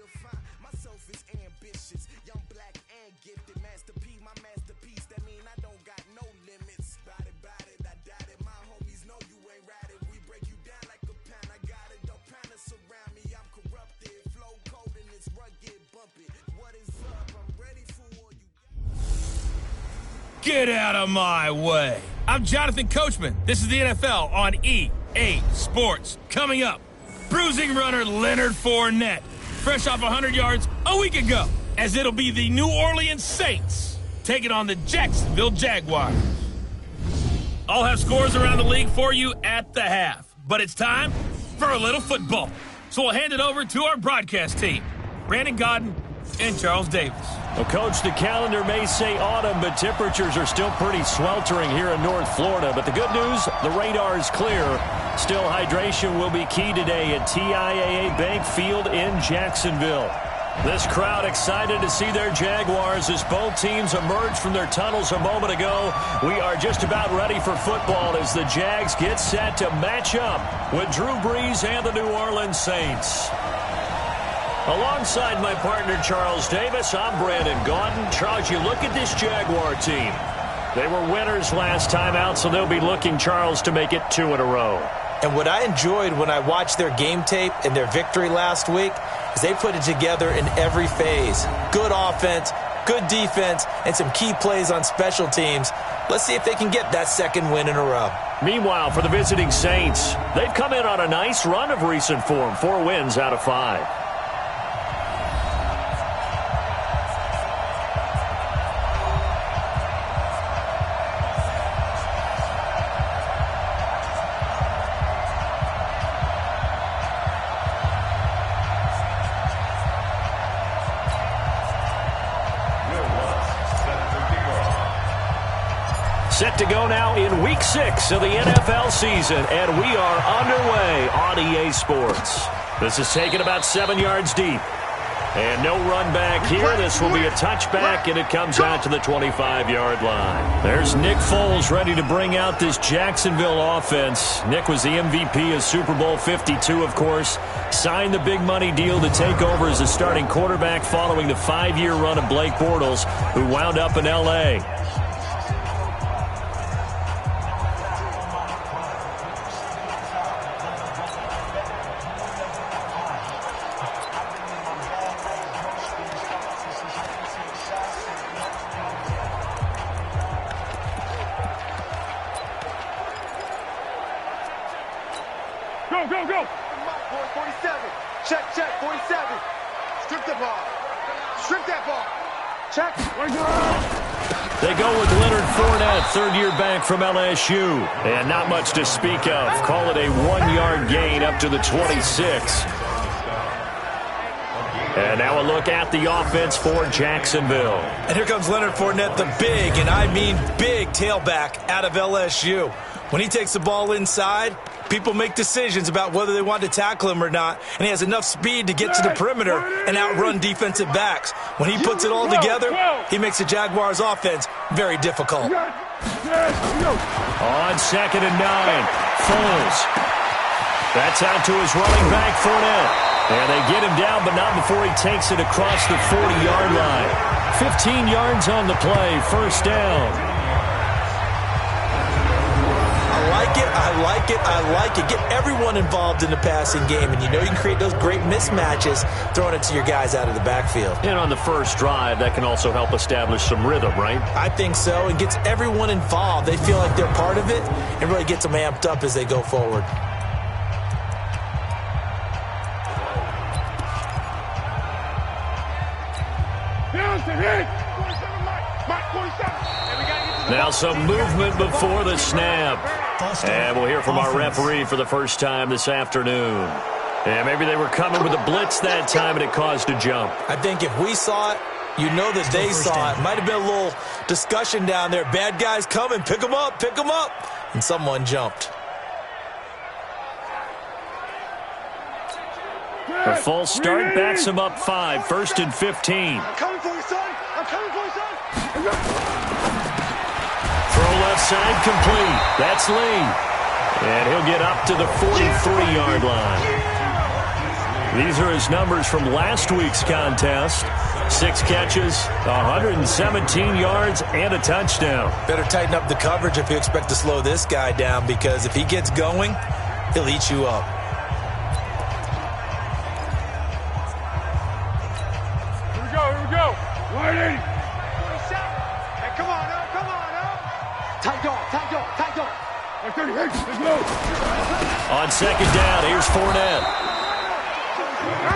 define myself as ambitious, young, black, and gifted. Master P, my masterpiece. That mean I don't got no limits. Bout it, I doubt it. My homies know you ain't ratted. We break you down like a pan. I got it. Don't panic surround me. I'm corrupted. Flow cold and it's rugged, bumpy. What is up? I'm ready for all you. Get out of my way. I'm Jonathan Coachman. This is the NFL on EA Sports. Coming up, bruising runner Leonard Fournette, fresh off 100 yards a week ago, as it'll be the New Orleans Saints taking on the Jacksonville Jaguars. I'll have scores around the league for you at the half, but it's time for a little football. So we'll hand it over to our broadcast team, Brandon Godden and Charles Davis. Well, Coach, the calendar may say autumn, but temperatures are still pretty sweltering here in North Florida. But the good news, the radar is clear. Still, hydration will be key today at TIAA Bank Field in Jacksonville. This crowd excited to see their Jaguars as both teams emerged from their tunnels a moment ago. We are just about ready for football as the Jags get set to match up with Drew Brees and the New Orleans Saints. Alongside my partner, Charles Davis, I'm Brandon Gaudin. Charles, you look at this Jaguar team. They were winners last time out, so they'll be looking, Charles, to make it 2 in a row. And what I enjoyed when I watched their game tape and their victory last week is they put it together in every phase. Good offense, good defense, and some key plays on special teams. Let's see if they can get that second win in a row. Meanwhile, for the visiting Saints, they've come in on a nice run of recent form, 4 wins out of 5. Set to go now in Week 6 of the NFL season, and we are underway on EA Sports. This is taken about 7 yards deep. And no run back here. This will be a touchback, and it comes out to the 25-yard line. There's Nick Foles ready to bring out this Jacksonville offense. Nick was the MVP of Super Bowl 52, of course. Signed the big money deal to take over as a starting quarterback following the 5-year run of Blake Bortles, who wound up in L.A. Go. 47. Check, 47. Strip the ball. Strip that ball. Check. They go with Leonard Fournette, third-year back from LSU. And not much to speak of. Call it a 1-yard gain up to the 26. And now a look at the offense for Jacksonville. And here comes Leonard Fournette, the big, and I mean big, tailback out of LSU. When he takes the ball inside, people make decisions about whether they want to tackle him or not, and he has enough speed to get to the perimeter and outrun defensive backs. When he puts it all together, he makes the Jaguars' offense very difficult. On 2nd and 9, Foles. That's out to his running back, Fournette. And they get him down, but not before he takes it across the 40-yard line. 15 yards on the play, first down. I like it. Get everyone involved in the passing game, and you know you can create those great mismatches throwing it to your guys out of the backfield. And on the first drive, that can also help establish some rhythm, right? I think so. It gets everyone involved. They feel like they're part of it, and really gets them amped up as they go forward. Now some movement before the snap. And we'll hear from our referee for the first time this afternoon. And maybe they were coming with a blitz that time and it caused a jump. I think if we saw it, you know that they saw it. Might have been a little discussion down there. Bad guys coming. Pick them up. And someone jumped. A false start backs him up 5, 1st and 15. I'm coming for you, son. Throw left side complete. That's Lee. And he'll get up to the 43-yard line. These are his numbers from last week's contest. 6 catches, 117 yards, and a touchdown. Better tighten up the coverage if you expect to slow this guy down, because if he gets going, he'll eat you up. Here we go. 180. Hey, come on, Tight dog. 30, let's go. On second down, here's Fournette.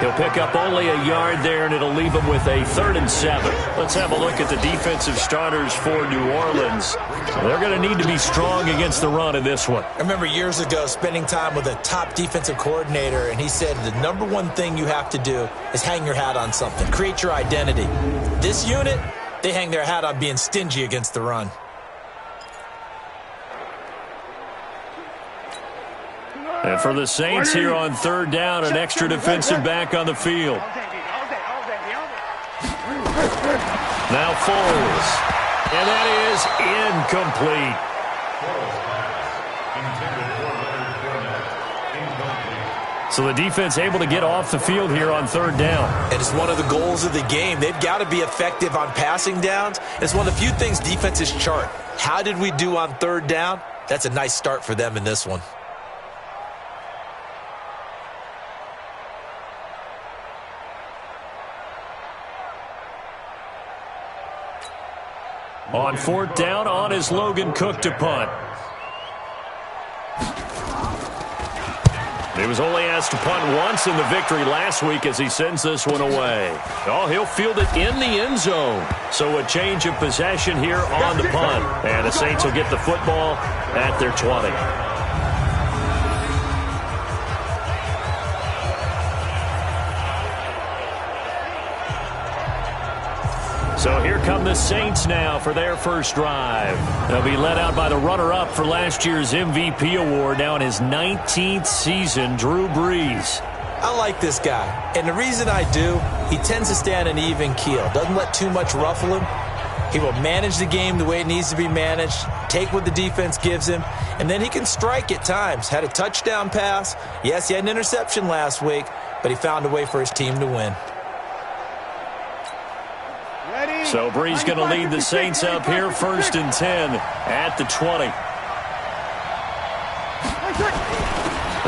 He'll pick up only a yard there, and it'll leave him with a 3rd and 7. Let's have a look at the defensive starters for New Orleans. They're going to need to be strong against the run in this one. I remember years ago spending time with a top defensive coordinator, and he said the number one thing you have to do is hang your hat on something. Create your identity. This unit, they hang their hat on being stingy against the run. And for the Saints here on 3rd down, an extra defensive back on the field. Now Foles. And that is incomplete. So the defense able to get off the field here on 3rd down. And it's one of the goals of the game. They've got to be effective on passing downs. It's one of the few things defenses chart. How did we do on 3rd down? That's a nice start for them in this one. On 4th down, on is Logan Cook to punt. He was only asked to punt once in the victory last week as he sends this one away. Oh, he'll field it in the end zone. So a change of possession here on the punt. And the Saints will get the football at their 20. So here come the Saints now for their first drive. They'll be led out by the runner-up for last year's MVP award, now in his 19th season, Drew Brees. I like this guy, and the reason I do, he tends to stay on an even keel. Doesn't let too much ruffle him. He will manage the game the way it needs to be managed, take what the defense gives him, and then he can strike at times. Had a touchdown pass. Yes, he had an interception last week, but he found a way for his team to win. So Brees going to lead the Saints up here, 1st and 10 at the 20.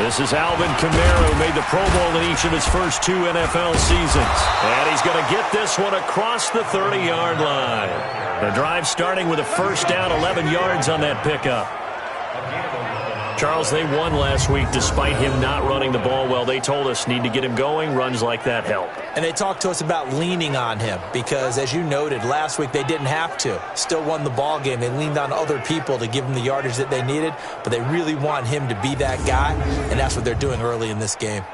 This is Alvin Kamara, who made the Pro Bowl in each of his first 2 NFL seasons. And he's going to get this one across the 30-yard line. The drive starting with a 1st down, 11 yards on that pickup. Charles, they won last week despite him not running the ball well. They told us need to get him going. Runs like that help. And they talked to us about leaning on him because, as you noted, last week they didn't have to. Still won the ball game. They leaned on other people to give them the yardage that they needed, but they really want him to be that guy, and that's what they're doing early in this game.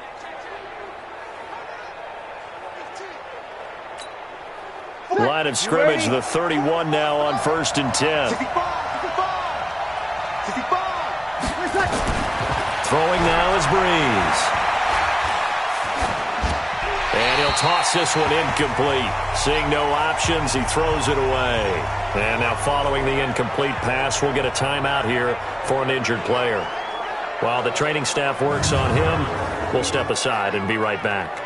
Line of scrimmage, the 31 now on 1st and 10. 65. Throwing now is Brees. And he'll toss this one incomplete. Seeing no options, he throws it away. And now following the incomplete pass, we'll get a timeout here for an injured player. While the training staff works on him, we'll step aside and be right back.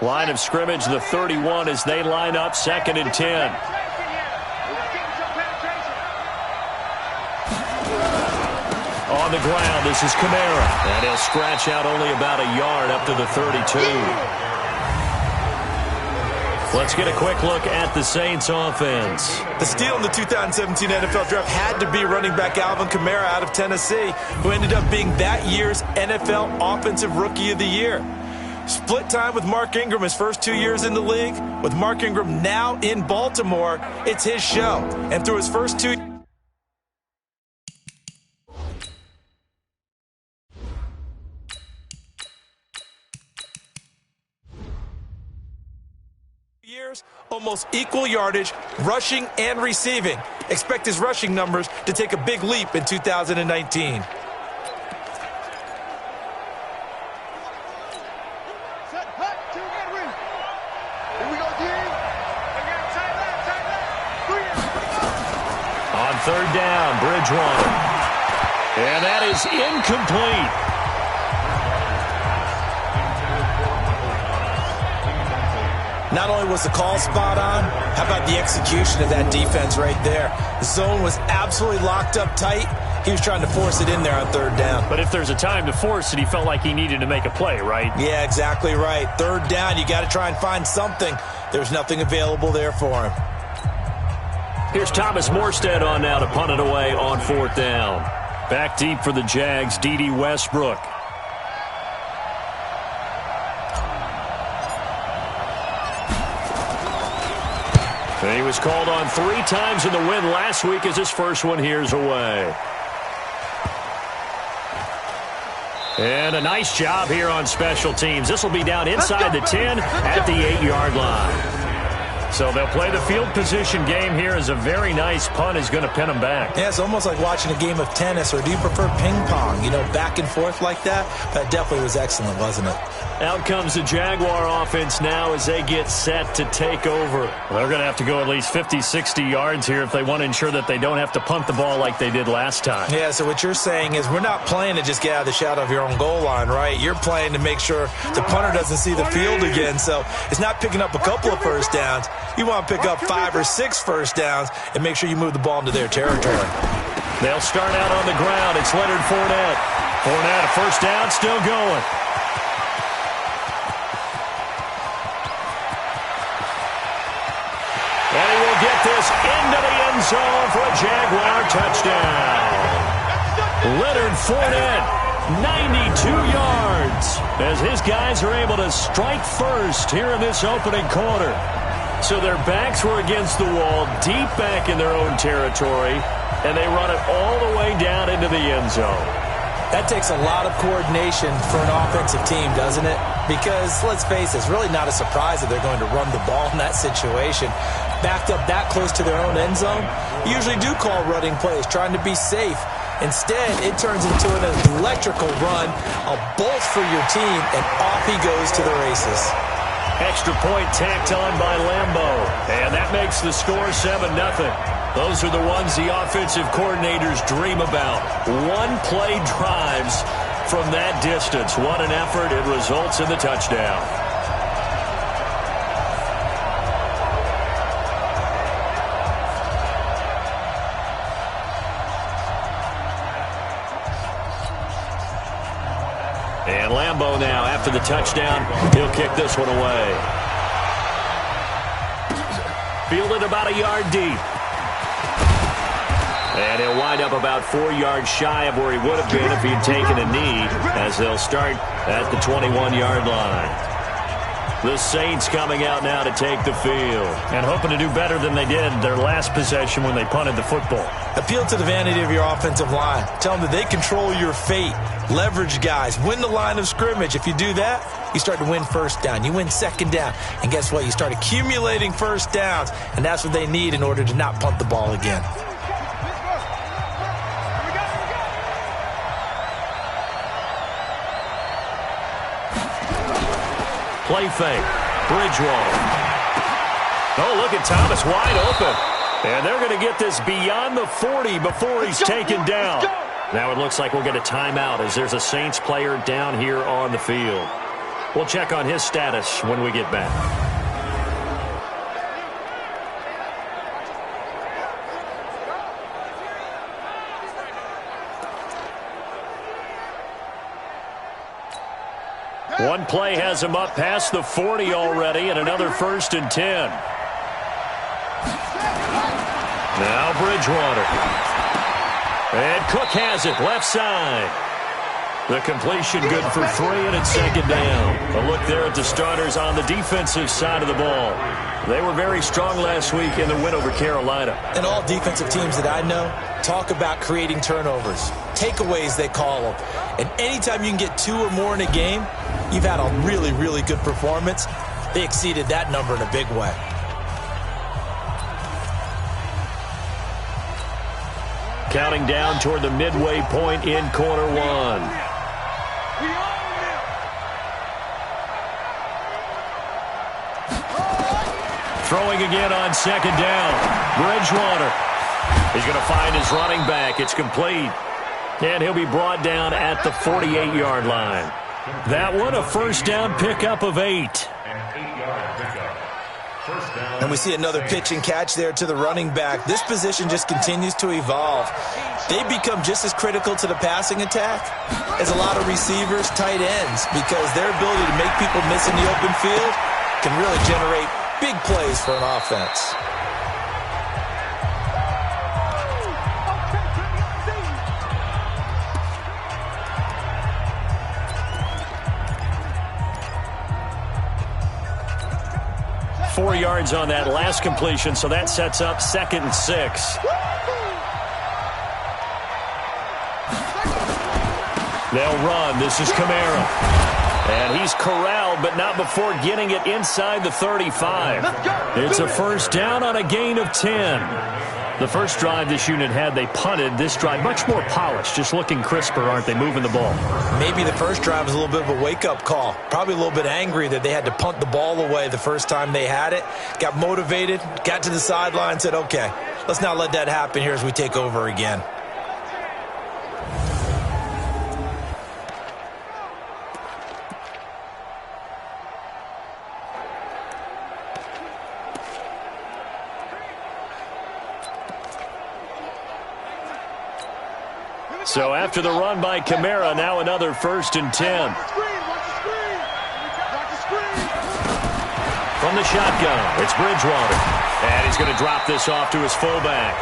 Line of scrimmage, the 31 as they line up 2nd and 10. On the ground, this is Kamara. And he'll scratch out only about a yard up to the 32. Let's get a quick look at the Saints offense. The steal in the 2017 NFL Draft had to be running back Alvin Kamara out of Tennessee, who ended up being that year's NFL Offensive Rookie of the Year. Split time with Mark Ingram his first 2 years in the league. With Mark Ingram now in Baltimore, it's his show. And through his first 2 years, almost equal yardage, rushing and receiving. Expect his rushing numbers to take a big leap in 2019. On third down, Bridgewater. And that is incomplete. Not only was the call spot on, how about the execution of that defense right there? The zone was absolutely locked up tight. He was trying to force it in there on third down. But if there's a time to force it, he felt like he needed to make a play, right? Yeah, exactly right. Third down, you got to try and find something. There's nothing available there for him. Here's Thomas Morstead on now to punt it away on fourth down. Back deep for the Jags, D.D. Westbrook. And he was called on 3 times in the win last week as his first one here's away. And a nice job here on special teams. This will be down inside the 10 at the 8-yard line. So they'll play the field position game here as a very nice punt is going to pin them back. Yeah, it's almost like watching a game of tennis, or do you prefer ping pong? You know, back and forth like that? That definitely was excellent, wasn't it? Out comes the Jaguar offense now as they get set to take over. They're going to have to go at least 50, 60 yards here if they want to ensure that they don't have to punt the ball like they did last time. Yeah, so what you're saying is we're not playing to just get out of the shadow of your own goal line, right? You're playing to make sure the punter doesn't see the field again. So it's not picking up a couple of first downs. You want to pick up 5 or 6 first downs and make sure you move the ball into their territory. They'll start out on the ground. It's Leonard Fournette. Fournette, a first down, still going. And he will get this into the end zone for a Jaguar touchdown. Leonard Fournette, 92 yards, as his guys are able to strike first here in this opening quarter. So their backs were against the wall, deep back in their own territory, and they run it all the way down into the end zone. That takes a lot of coordination for an offensive team, doesn't it? Because, let's face it, it's really not a surprise that they're going to run the ball in that situation. Backed up that close to their own end zone, you usually do call running plays, trying to be safe. Instead, it turns into an electrical run, a bolt for your team, and off he goes to the races. Extra point tacked on by Lambo, and that makes the score 7-0. Those are the ones the offensive coordinators dream about. One-play drives from that distance. What an effort. It results in the touchdown. And Lambo now, after the touchdown, he'll kick this one away. Fielded about a yard deep. And he'll wind up about 4 yards shy of where he would have been if he'd taken a knee, as they'll start at the 21-yard line. The Saints coming out now to take the field. And hoping to do better than they did their last possession when they punted the football. Appeal to the vanity of your offensive line. Tell them that they control your fate. Leverage guys. Win the line of scrimmage. If you do that, you start to win first down. You win second down. And guess what? You start accumulating first downs. And that's what they need in order to not punt the ball again. Play fake. Bridgewater. Oh, look at Thomas wide open. And they're going to get this beyond the 40 before he's taken down. Now it looks like we'll get a timeout as there's a Saints player down here on the field. We'll check on his status when we get back. One play has him up past the 40 already, and another 1st and 10. Now Bridgewater. And Cook has it, left side. The completion good for 3, and it's 2nd down. A look there at the starters on the defensive side of the ball. They were very strong last week in the win over Carolina. And all defensive teams that I know talk about creating turnovers. Takeaways, they call them. And anytime you can get 2 or more in a game, you've had a really, really good performance. They exceeded that number in a big way. Counting down toward the midway point in quarter 1. Throwing again on 2nd down. Bridgewater. He's going to find his running back. It's complete. And he'll be brought down at the 48-yard line. That one, a 1st down pickup of 8. And we see another pitch and catch there to the running back. This position just continues to evolve. They become just as critical to the passing attack as a lot of receivers, tight ends, because their ability to make people miss in the open field can really generate big plays for an offense. Four yards on that last completion, so that sets up 2nd and 6. They'll run. This is Kamara. And he's corralled, but not before getting it inside the 35. It's a 1st down on a gain of 10. The first drive this unit had, they punted. This drive, much more polished, just looking crisper, aren't they, moving the ball? Maybe the first drive was a little bit of a wake-up call. Probably a little bit angry that they had to punt the ball away the first time they had it. Got motivated, got to the sideline, said, okay, let's not let that happen here as we take over again. So after the run by Kamara, now another 1st and 10. From the shotgun, it's Bridgewater. And he's going to drop this off to his fullback.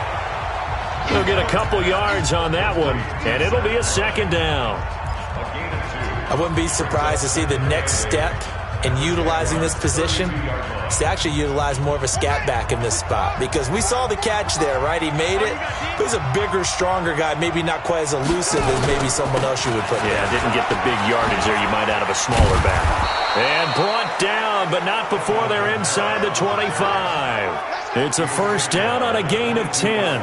He'll get a couple yards on that one, and it'll be a 2nd down. I wouldn't be surprised to see the next step in utilizing this position is to actually utilize more of a scat back in this spot, because we saw the catch there, right? He made it. He's a bigger, stronger guy, maybe not quite as elusive as maybe someone else you would put there. Yeah, didn't get the big yardage there you might out of a smaller back. And brought down, but not before they're inside the 25. It's a 1st down on a gain of 10.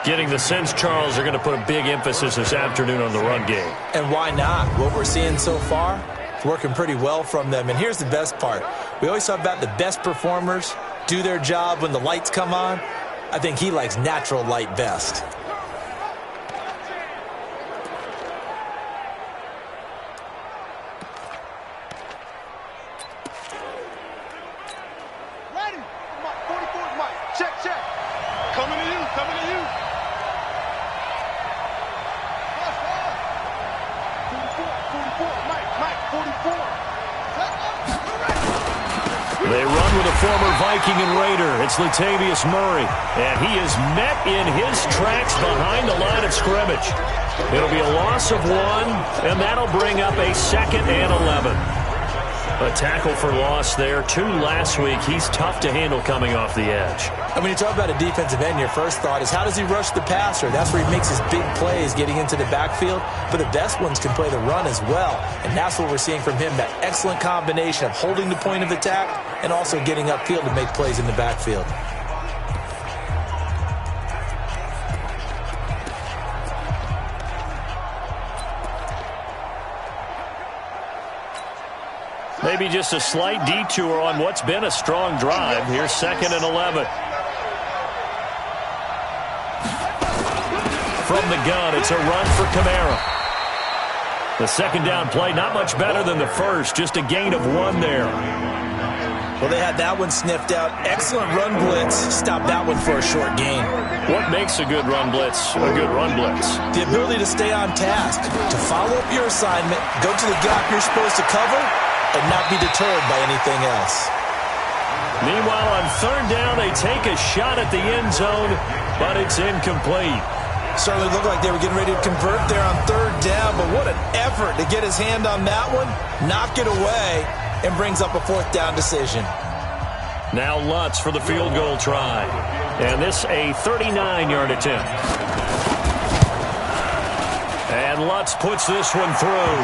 Getting the sense, Charles, are going to put a big emphasis this afternoon on the run game. And why not? What we're seeing so far, it's working pretty well from them. And here's the best part. We always talk about the best performers do their job when the lights come on. I think he likes natural light best. Ready? 44's Mike. Check. Coming to you. 44, Mike, 44. They run with a former Viking and Raider. It's Latavius Murray. And he is met in his tracks behind the line of scrimmage. It'll be a loss of 1, and that'll bring up a 2nd and 11. A tackle for loss there. 2 last week. He's tough to handle coming off the edge. And when you talk about a defensive end, your first thought is, how does he rush the passer? That's where he makes his big plays, getting into the backfield. But the best ones can play the run as well. And that's what we're seeing from him, that excellent combination of holding the point of attack and also getting upfield to make plays in the backfield. Maybe just a slight detour on what's been a strong drive. Here's 2nd and 11. From the gun, it's a run for Kamara. The 2nd down play, not much better than the first, just a gain of 1 there. Well, they had that one sniffed out. Excellent run blitz. Stopped that one for a short gain. What makes a good run blitz a good run blitz? The ability to stay on task, to follow up your assignment, go to the gap you're supposed to cover, and not be deterred by anything else. Meanwhile, on third down, they take a shot at the end zone, but it's incomplete. Certainly looked like they were getting ready to convert there on third down, but what an effort to get his hand on that one, knock it away, and brings up a fourth down decision. Now Lutz for the field goal try. And this a 39-yard attempt. And Lutz puts this one through.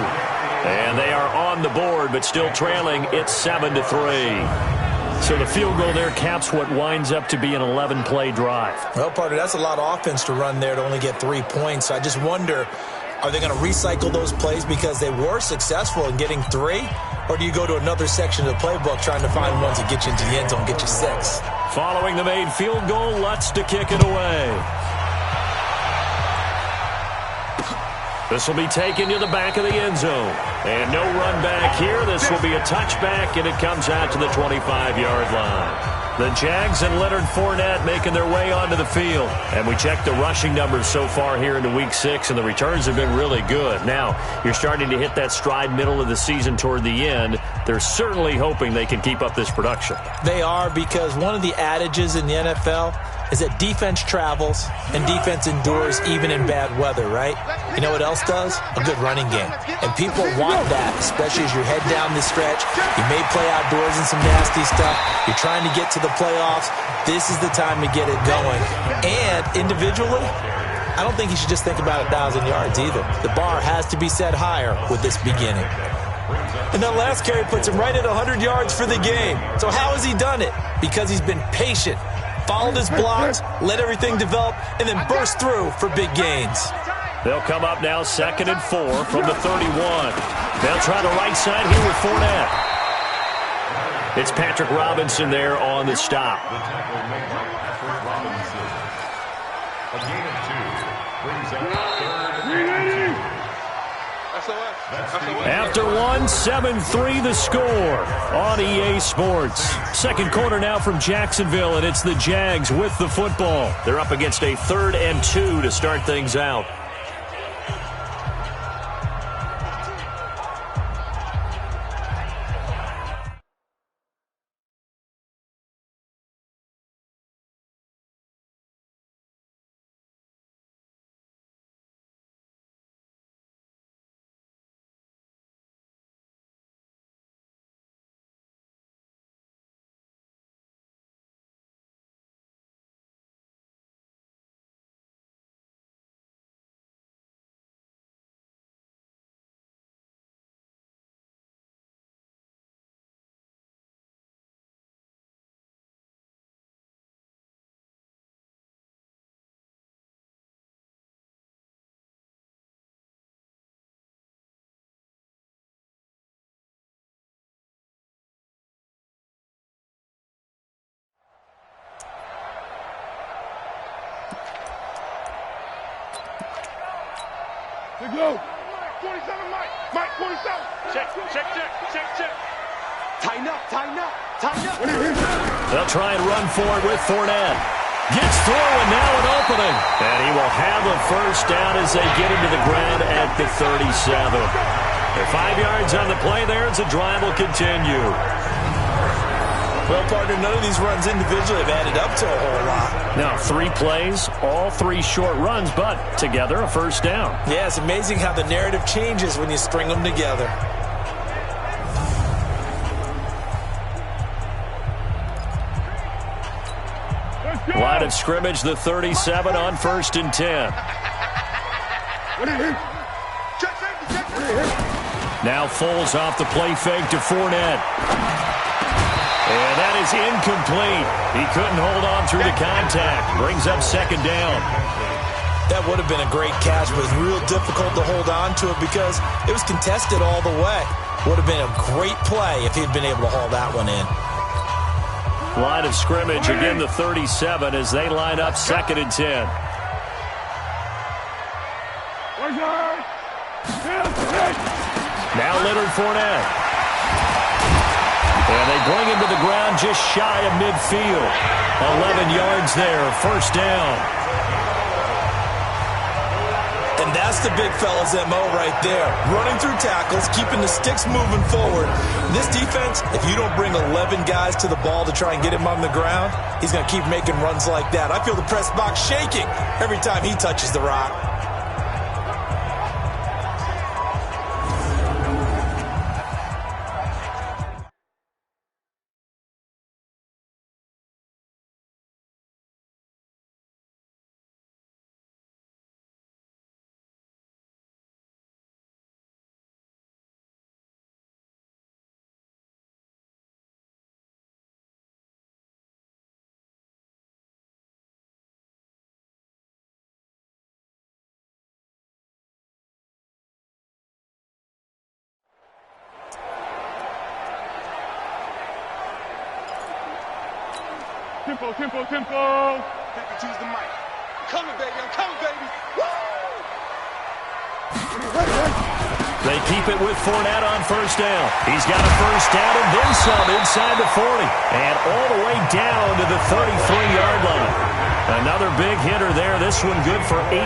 And they are on the board, but still trailing. It's 7-3. So the field goal there caps what winds up to be an 11-play drive. Well, partner, that's a lot of offense to run there to only get 3 points. So I just wonder, are they going to recycle those plays because they were successful in getting 3? Or do you go to another section of the playbook trying to find ones that get you into the end zone, get you 6? Following the made field goal, Lutz to kick it away. This will be taken to the back of the end zone. And no run back here. This will be a touchback, and it comes out to the 25-yard line. The Jags and Leonard Fournette making their way onto the field. And we checked the rushing numbers so far here into Week 6, and the returns have been really good. Now, you're starting to hit that stride middle of the season toward the end. They're certainly hoping they can keep up this production. They are, because one of the adages in the NFL is that defense travels and defense endures even in bad weather, right? You know what else does? A good running game. And people want that, especially as you head down the stretch. You may play outdoors in some nasty stuff. You're trying to get to the playoffs. This is the time to get it going. And individually, I don't think you should just think about 1,000 yards either. The bar has to be set higher with this beginning. And that last carry puts him right at 100 yards for the game. So how has he done it? Because he's been patient, followed his blocks, let everything develop, and then burst through for big gains. They'll come up now 2nd and 4 from the 31. They'll try the right side here with Fournette. It's Patrick Robinson there on the stop. After one, 7-3 the score on EA Sports. Second quarter now from Jacksonville, and it's the Jags with the football. They're up against a 3rd and 2 to start things out. Here go. 27, Mike. Mike, 27. Check. Tighten up. They'll try and run for it with Fournette. Gets through, and now an opening. And he will have a first down as they get him to the ground at the 37. They're 5 yards on the play there as the drive will continue. Well, partner, none of these runs individually have added up to a whole lot. Now, 3 plays, all 3 short runs, but together a first down. Yeah, it's amazing how the narrative changes when you string them together. Line of scrimmage, the 37 on 1st and 10. Now Foles off the play fake to Fournette. And that is incomplete. He couldn't hold on through the contact. Brings up 2nd down. That would have been a great catch, but it was real difficult to hold on to it because it was contested all the way. Would have been a great play if he'd been able to haul that one in. Line of scrimmage, again the 37 as they line up 2nd and 10. Now Leonard Fournette. And they bring him to the ground just shy of midfield. 11 yards there, first down. And that's the big fella's MO right there. Running through tackles, keeping the sticks moving forward. This defense, if you don't bring 11 guys to the ball to try and get him on the ground, he's going to keep making runs like that. I feel the press box shaking every time he touches the rock. Tempo, tempo, tempo. Pick and choose the mic. I'm coming, baby. I'm coming, baby. Woo! They keep it with Fournette on first down. He's got a first down and then some inside the 40. And all the way down to the 33-yard line. Another big hitter there. This one good for 18.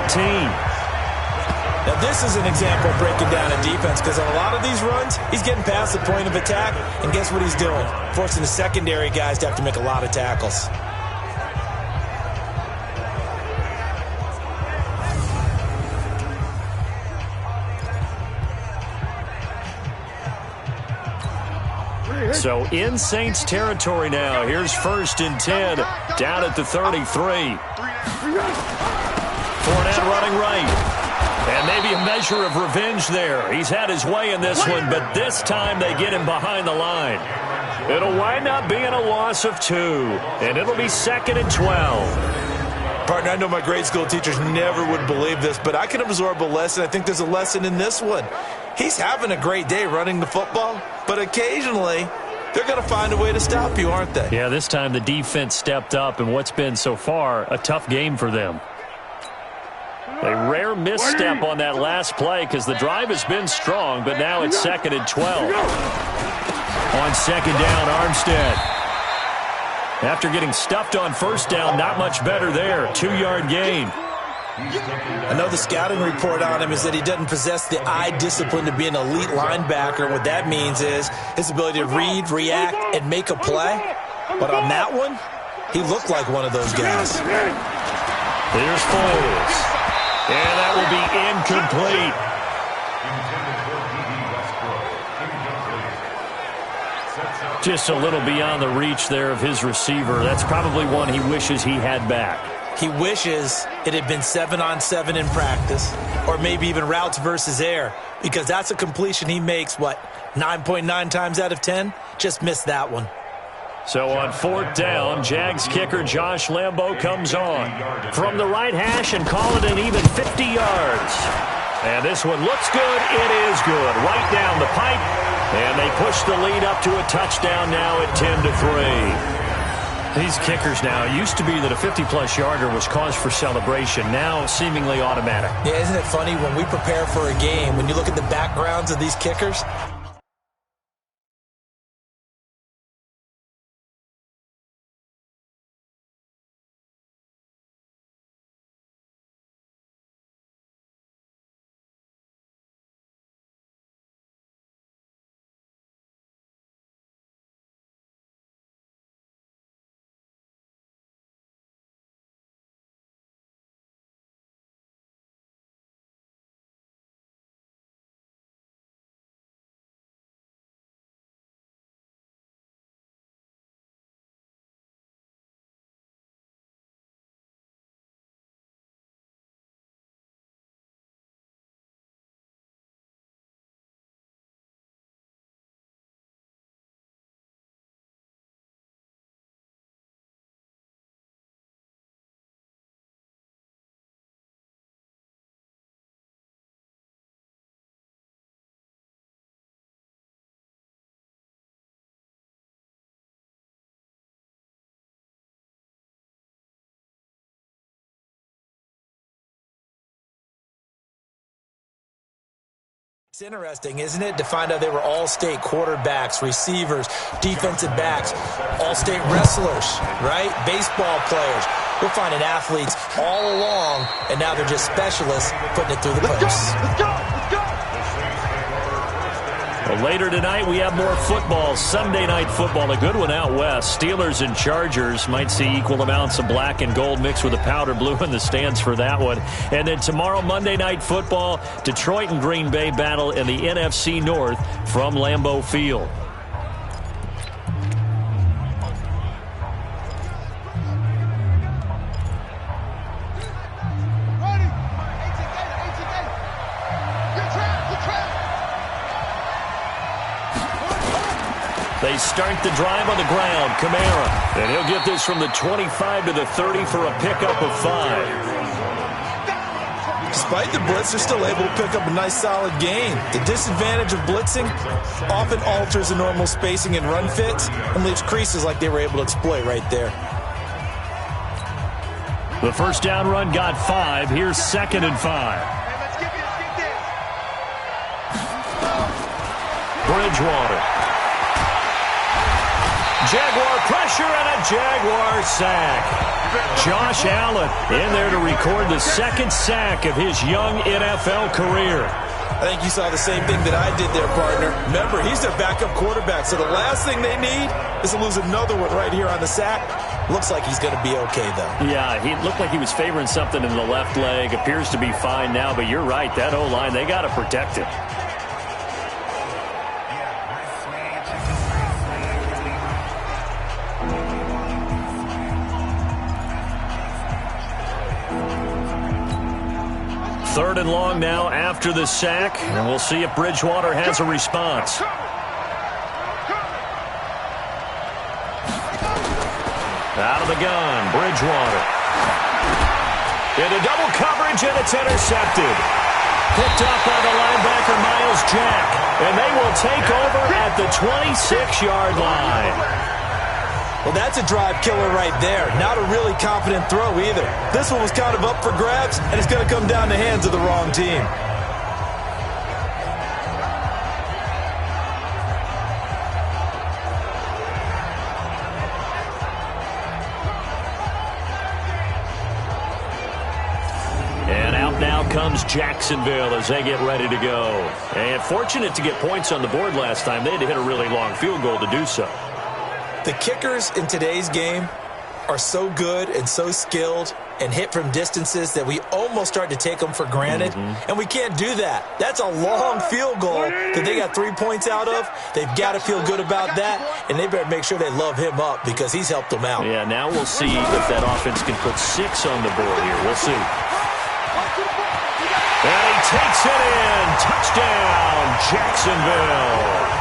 Now, this is an example of breaking down a defense because on a lot of these runs, he's getting past the point of attack, and guess what he's doing? Forcing the secondary guys to have to make a lot of tackles. So in Saints territory now. Here's 1st and 10 down at the 33. Fournette running right. And maybe a measure of revenge there. He's had his way in this one, but this time they get him behind the line. It'll wind up being a loss of 2, and it'll be 2nd and 12. Partner, I know my grade school teachers never would believe this, but I can absorb a lesson. I think there's a lesson in this one. He's having a great day running the football, but occasionally they're going to find a way to stop you, aren't they? Yeah, this time the defense stepped up in what's been so far a tough game for them. A rare misstep on that last play because the drive has been strong, but now it's 2nd and 12. On 2nd down, Armstead. After getting stuffed on first down, not much better there. 2-yard gain. I know the scouting report on him is that he doesn't possess the eye discipline to be an elite linebacker. What that means is his ability to read, react, and make a play. But on that one, he looked like one of those guys. Here's Foles. And that will be incomplete. Just a little beyond the reach there of his receiver. That's probably one he wishes he had back. He wishes it had been 7-on-7 in practice, or maybe even routes versus air, because that's a completion he makes, 9.9 times out of 10? Just missed that one. So on 4th down, Jags kicker Josh Lambo comes on from the right hash and call it an even 50 yards. And this one looks good. It is good. Right down the pipe. And they push the lead up to a touchdown now at 10-3. These kickers now, it used to be that a 50-plus yarder was cause for celebration. Now seemingly automatic. Yeah, isn't it funny when we prepare for a game, when you look at the backgrounds of these kickers, It's interesting, isn't it, to find out they were all-state quarterbacks, receivers, defensive backs, all-state wrestlers, right? Baseball players. We're finding athletes all along, and now they're just specialists putting it through the posts. Let's go! Let's go! Well, later tonight, we have more football. Sunday night football, a good one out west. Steelers and Chargers might see equal amounts of black and gold mixed with a powder blue in the stands for that one. And then tomorrow, Monday night football, Detroit and Green Bay battle in the NFC North from Lambeau Field. They start the drive on the ground. Kamara. And he'll get this from the 25 to the 30 for a pickup of 5. Despite the blitz, they're still able to pick up a nice solid gain. The disadvantage of blitzing often alters the normal spacing and run fits and leaves creases like they were able to exploit right there. The first down run got 5. Here's 2nd and 5. Bridgewater. Jaguar pressure and a Jaguar sack. Josh Allen in there to record the 2nd sack of his young NFL career. I think you saw the same thing that I did there, partner. Remember, he's their backup quarterback, so the last thing they need is to lose another one right here on the sack. Looks like he's going to be okay, though. Yeah, he looked like he was favoring something in the left leg. Appears to be fine now, but you're right. That O-line, they got to protect it. Third and long now after the sack, and we'll see if Bridgewater has a response. Out of the gun, Bridgewater. Into double coverage, and it's intercepted. Picked up by the linebacker, Miles Jack, and they will take over at the 26-yard line. Well, that's a drive killer right there. Not a really confident throw either. This one was kind of up for grabs, and it's going to come down the hands of the wrong team. And out now comes Jacksonville as they get ready to go. And fortunate to get points on the board last time. They had to hit a really long field goal to do so. The kickers in today's game are so good and so skilled and hit from distances that we almost start to take them for granted, and we can't do that. That's a long field goal that they got 3 points out of. They've got to feel good about that, and they better make sure they love him up because he's helped them out. Yeah, now we'll see if that offense can put 6 on the board here. We'll see. And he takes it in. Touchdown, Jacksonville.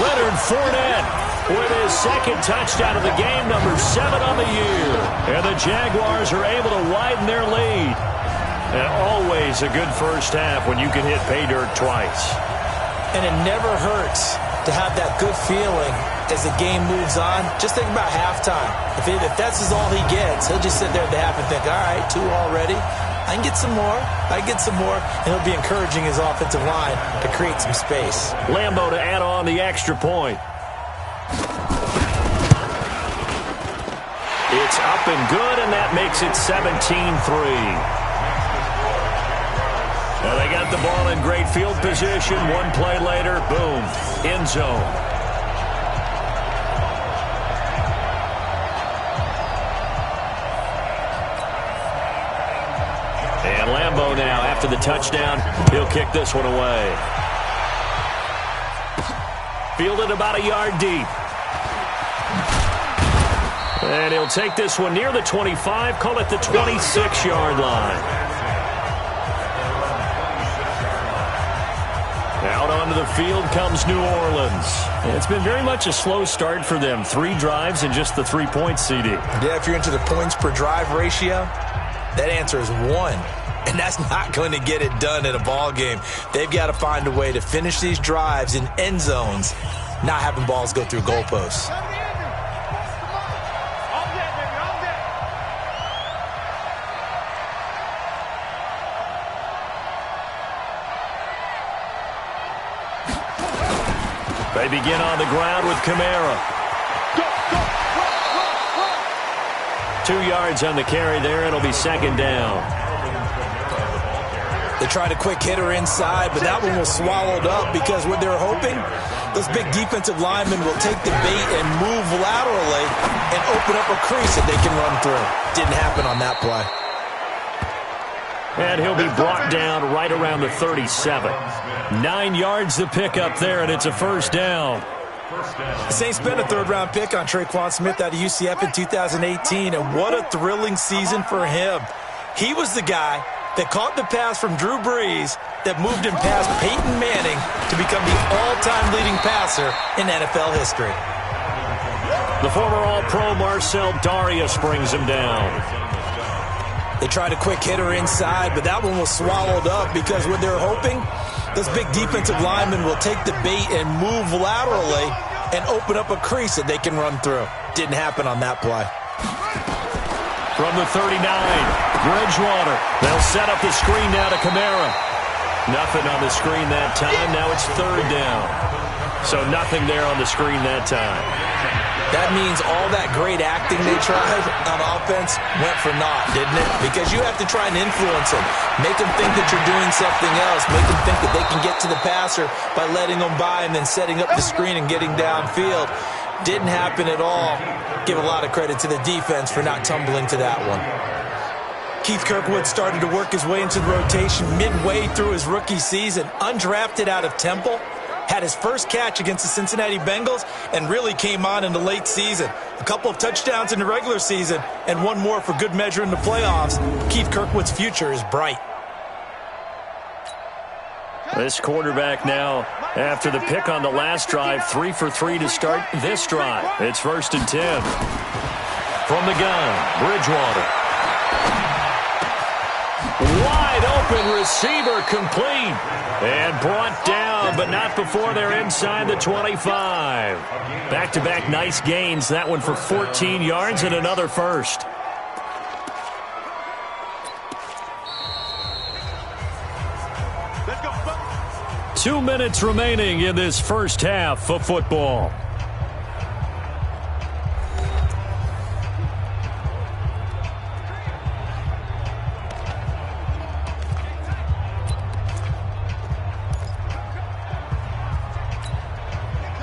Leonard Fournette with his 2nd touchdown of the game, number 7 on the year. And the Jaguars are able to widen their lead. And always a good first half when you can hit pay dirt twice. And it never hurts to have that good feeling as the game moves on. Just think about halftime. If that's all he gets, he'll just sit there at the half and think, all right, 2 already. I can get some more. I can get some more. And he'll be encouraging his offensive line to create some space. Lambeau to add on the extra point. It's up and good, and that makes it 17-3. Now they got the ball in great field position. One play later, boom, end zone. And Lambeau now, after the touchdown, he'll kick this one away. Fielded about a yard deep. And he'll take this one near the 25, call it the 26-yard line. Out onto the field comes New Orleans. It's been very much a slow start for them. 3 drives and just the 3 points, CD. Yeah, if you're into the points per drive ratio, that answer is 1. And that's not going to get it done in a ball game. They've got to find a way to finish these drives in end zones, not having balls go through goalposts. They begin on the ground with Kamara. 2 yards on the carry there. It'll be second down. They tried a quick hitter inside, but that one was swallowed up because what they're hoping, those big defensive linemen will take the bait and move laterally and open up a crease that they can run through. Didn't happen on that play. And he'll be brought down right around the 37. 9 yards to pick up there, and it's a first down. The Saints spent a third-round pick on Traquan Smith out of UCF in 2018, and what a thrilling season for him. He was the guy that caught the pass from Drew Brees that moved him past Peyton Manning to become the all-time leading passer in NFL history. The former All-Pro Marcel Darius brings him down. They tried a quick hitter inside, but that one was swallowed up because what they're hoping, those big defensive linemen will take the bait and move laterally and open up a crease that they can run through. Didn't happen on that play. From the 39, Bridgewater. They'll set up the screen now to Kamara. Nothing on the screen that time. Now it's third down. So nothing there on the screen that time. That means all that great acting they tried on offense went for naught, didn't it? Because you have to try and influence them. Make them think that you're doing something else. Make them think that they can get to the passer by letting them by and then setting up the screen and getting downfield. Didn't happen at all. Give a lot of credit to the defense for not tumbling to that one. Keith Kirkwood started to work his way into the rotation midway through his rookie season. Undrafted out of Temple. Had his first catch against the Cincinnati Bengals and really came on in the late season. A couple of touchdowns in the regular season and one more for good measure in the playoffs. Keith Kirkwood's future is bright. This quarterback now, after the pick on the last drive, 3 for 3 to start this drive. It's 1st and 10. From the gun, Bridgewater. Wide open receiver complete. And brought down, but not before they're inside the 25. Back-to-back nice gains. That one for 14 yards and another first. Let's go. 2 minutes remaining in this first half of football.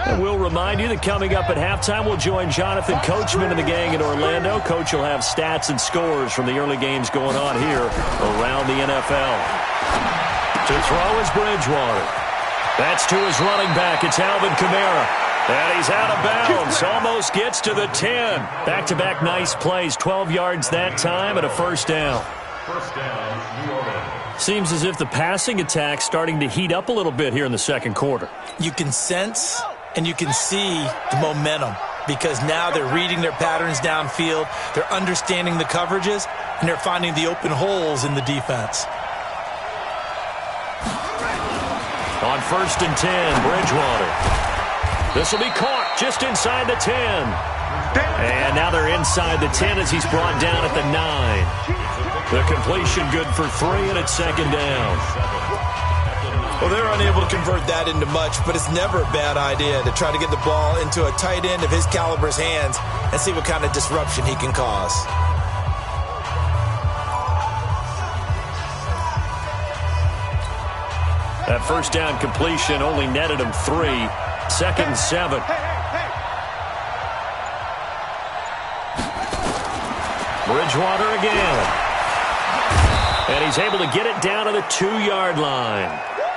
And we'll remind you that coming up at halftime, we'll join Jonathan Coachman and the gang in Orlando. Coach will have stats and scores from the early games going on here around the NFL. To throw is Bridgewater. That's to his running back. It's Alvin Kamara. And he's out of bounds. Almost gets to the 10. Back-to-back nice plays. 12 yards that time and a first down. First down, New Orleans. Seems as if the passing attack's starting to heat up a little bit here in the second quarter. You can sense and you can see the momentum because now they're reading their patterns downfield, they're understanding the coverages, and they're finding the open holes in the defense. On 1st and 10, Bridgewater. This will be caught just inside the 10. And now they're inside the 10 as he's brought down at the 9. The completion good for 3, and it's second down. Well, they're unable to convert that into much, but it's never a bad idea to try to get the ball into a tight end of his caliber's hands and see what kind of disruption he can cause. That first down completion only netted him 3. 2nd and 7. Bridgewater again. And he's able to get it down to the 2-yard line.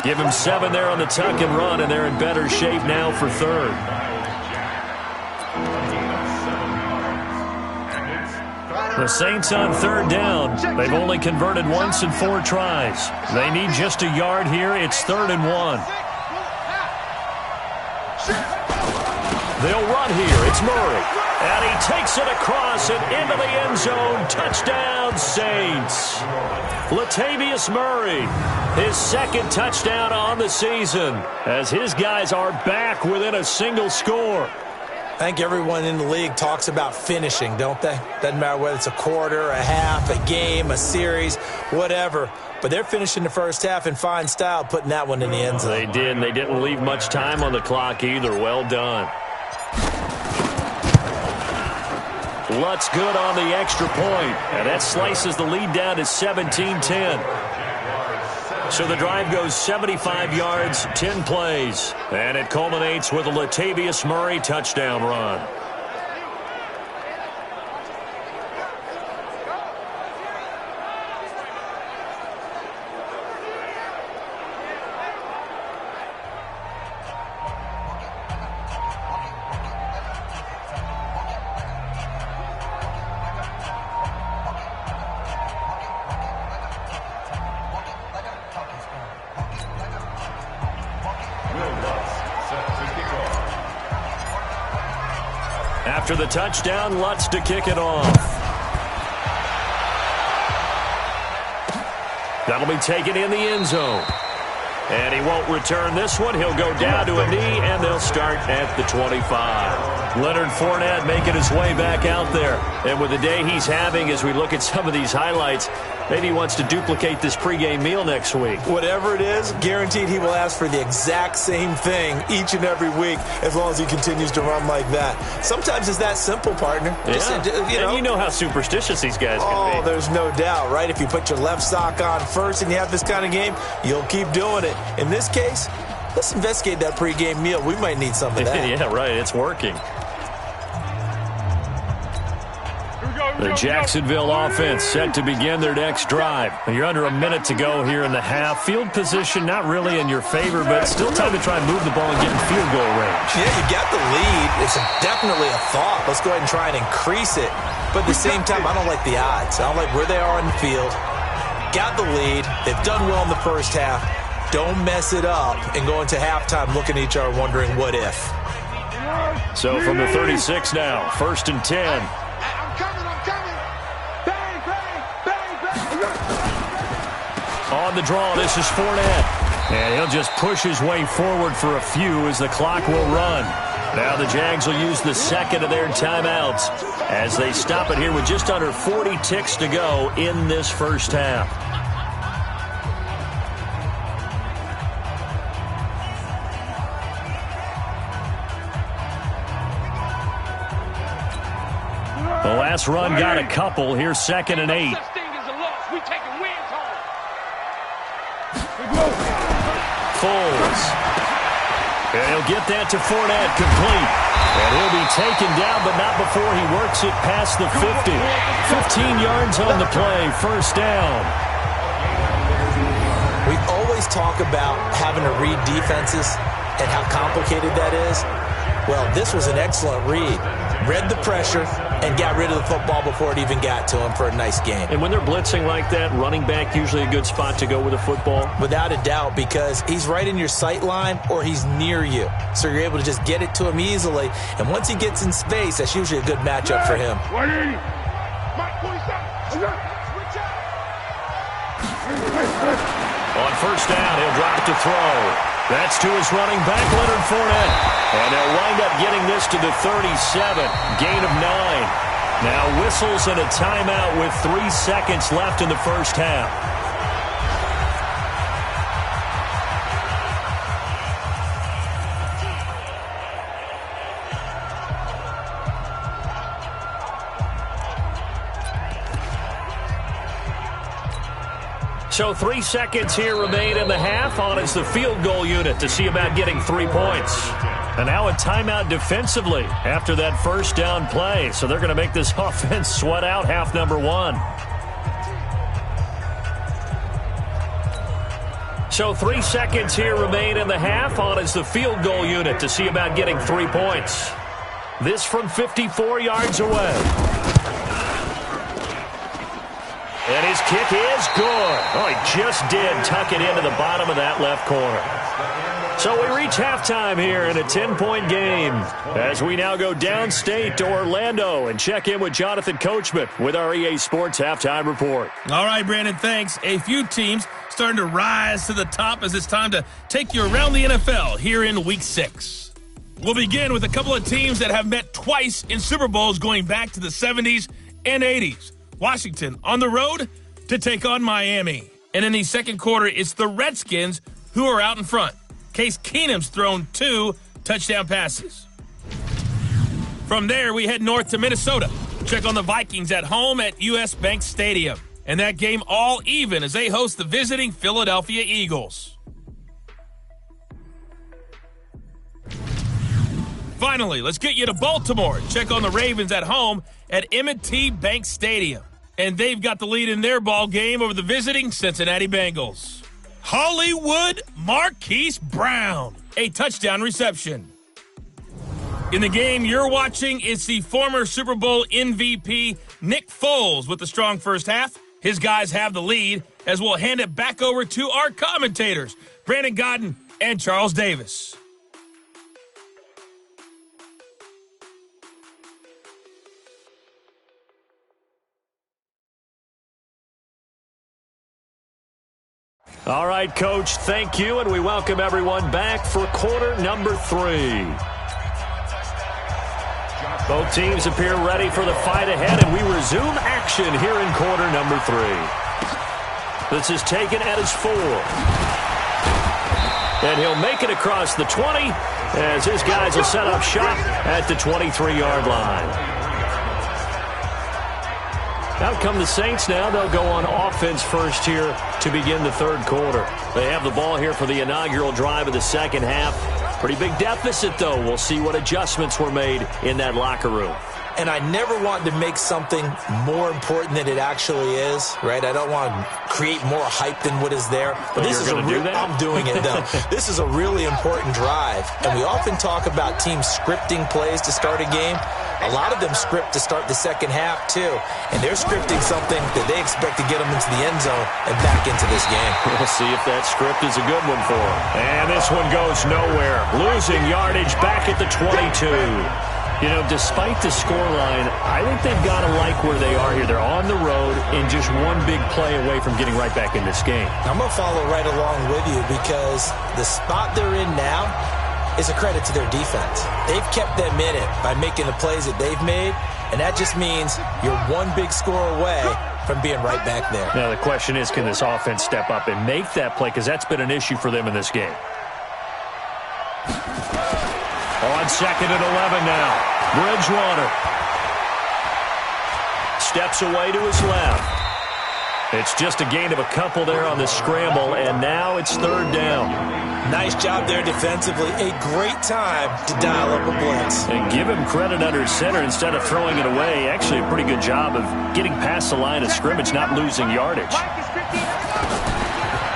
Give him 7 there on the tuck and run, and they're in better shape now for 3rd. The Saints on 3rd down. They've only converted once in 4 tries. They need just a yard here. It's 3rd and 1. They'll run here. It's Murray. And he takes it across and into the end zone. Touchdown, Saints. Latavius Murray, his 2nd touchdown on the season, as his guys are back within a single score. I think everyone in the league talks about finishing, don't they? Doesn't matter whether it's a quarter, a half, a game, a series, whatever. But they're finishing the first half in fine style, putting that one in the end zone. They did, and they didn't leave much time on the clock either. Well done. Lutz good on the extra point, and that slices the lead down to 17-10. So the drive goes 75 yards, 10 plays, and it culminates with a Latavius Murray touchdown run. After the touchdown, Lutz to kick it off. That'll be taken in the end zone. And he won't return this one. He'll go down to a knee, and they'll start at the 25. Leonard Fournette making his way back out there. And with the day he's having, as we look at some of these highlights, maybe he wants to duplicate this pregame meal next week. Whatever it is, guaranteed he will ask for the exact same thing each and every week as long as he continues to run like that. Sometimes it's that simple, partner. Yeah. And you know how superstitious these guys can be. Oh, there's no doubt, right? If you put your left sock on first and you have this kind of game, you'll keep doing it. In this case, let's investigate that pregame meal. We might need some of that. Yeah, right. It's working. The Jacksonville offense set to begin their next drive. You're under a minute to go here in the half. Field position not really in your favor, but still time to try and move the ball and get in field goal range. Yeah, you got the lead. It's definitely a thought. Let's go ahead and try and increase it. But at the same time, I don't like the odds. I don't like where they are on the field. Got the lead. They've done well in the first half. Don't mess it up and go into halftime looking at each other wondering what if. So from the 36 now, 1st and 10. On the draw, this is Fournette. And he'll just push his way forward for a few as the clock will run. Now the Jags will use the second of their timeouts as they stop it here with just under 40 ticks to go in this first half. The last run got a couple. Here's 2nd and 8. Foles. And he'll get that to Fournette, complete. And he'll be taken down, but not before he works it past the 50. 15 yards on the play, first down. We always talk about having to read defenses and how complicated that is. Well, this was an excellent read. Read the pressure and got rid of the football before it even got to him for a nice game. And when they're blitzing like that, running back usually a good spot to go with the football? Without a doubt, because he's right in your sight line or he's near you. So you're able to just get it to him easily. And once he gets in space, that's usually a good matchup for him. On first down, he'll drop to throw. That's to his running back, Leonard Fournette. And they'll wind up getting this to the 37. Gain of 9. Now whistles and a timeout with 3 seconds left in the first half. So 3 seconds here remain in the half. On is the field goal unit to see about getting 3 points. And now a timeout defensively after that first down play. So they're going to make this offense sweat out half number 1. So 3 seconds here remain in the half. On is the field goal unit to see about getting 3 points. This from 54 yards away. And his kick is good. Oh, he just did tuck it into the bottom of that left corner. So we reach halftime here in a 10-point game as we now go downstate to Orlando and check in with Jonathan Coachman with our EA Sports Halftime Report. All right, Brandon, thanks. A few teams starting to rise to the top as it's time to take you around the NFL here in Week 6. We'll begin with a couple of teams that have met twice in Super Bowls going back to the 70s and 80s. Washington on the road to take on Miami. And in the second quarter, it's the Redskins who are out in front. Case Keenum's thrown 2 touchdown passes. From there, we head north to Minnesota. Check on the Vikings at home at US Bank Stadium. And that game all even as they host the visiting Philadelphia Eagles. Finally, let's get you to Baltimore. Check on the Ravens at home at M&T Bank Stadium. And they've got the lead in their ball game over the visiting Cincinnati Bengals. Hollywood Marquise Brown, a touchdown reception. In the game you're watching, it's the former Super Bowl MVP Nick Foles with the strong first half. His guys have the lead as we'll hand it back over to our commentators, Brandon Godden and Charles Davis. All right, Coach, thank you, and we welcome everyone back for quarter number 3. Both teams appear ready for the fight ahead, and we resume action here in quarter number 3. This is taken at his 4. And he'll make it across the 20 as his guys will set up shop at the 23-yard line. Out come the Saints now. They'll go on offense first here to begin the third quarter. They have the ball here for the inaugural drive of the second half. Pretty big deficit, though. We'll see what adjustments were made in that locker room. And I never want to make something more important than it actually is, right? I don't want to create more hype than what is there. But this is going to do that? I'm doing it, though. This is a really important drive. And we often talk about teams scripting plays to start a game. A lot of them script to start the second half, too. And they're scripting something that they expect to get them into the end zone and back into this game. We'll see if that script is a good one for them. And this one goes nowhere. Losing yardage back at the 22. You know, despite the scoreline, I think they've got to like where they are here. They're on the road and just one big play away from getting right back in this game. I'm going to follow right along with you because the spot they're in now is a credit to their defense. They've kept them in it by making the plays that they've made, and that just means you're one big score away from being right back there. Now, the question is, can this offense step up and make that play? Because that's been an issue for them in this game. On second and 11 now. Bridgewater steps away to his left. It's just a gain of a couple there on the scramble, and now it's third down. Nice job there defensively. A great time to dial up a blitz. And give him credit under center instead of throwing it away. Actually, a pretty good job of getting past the line of scrimmage, not losing yardage.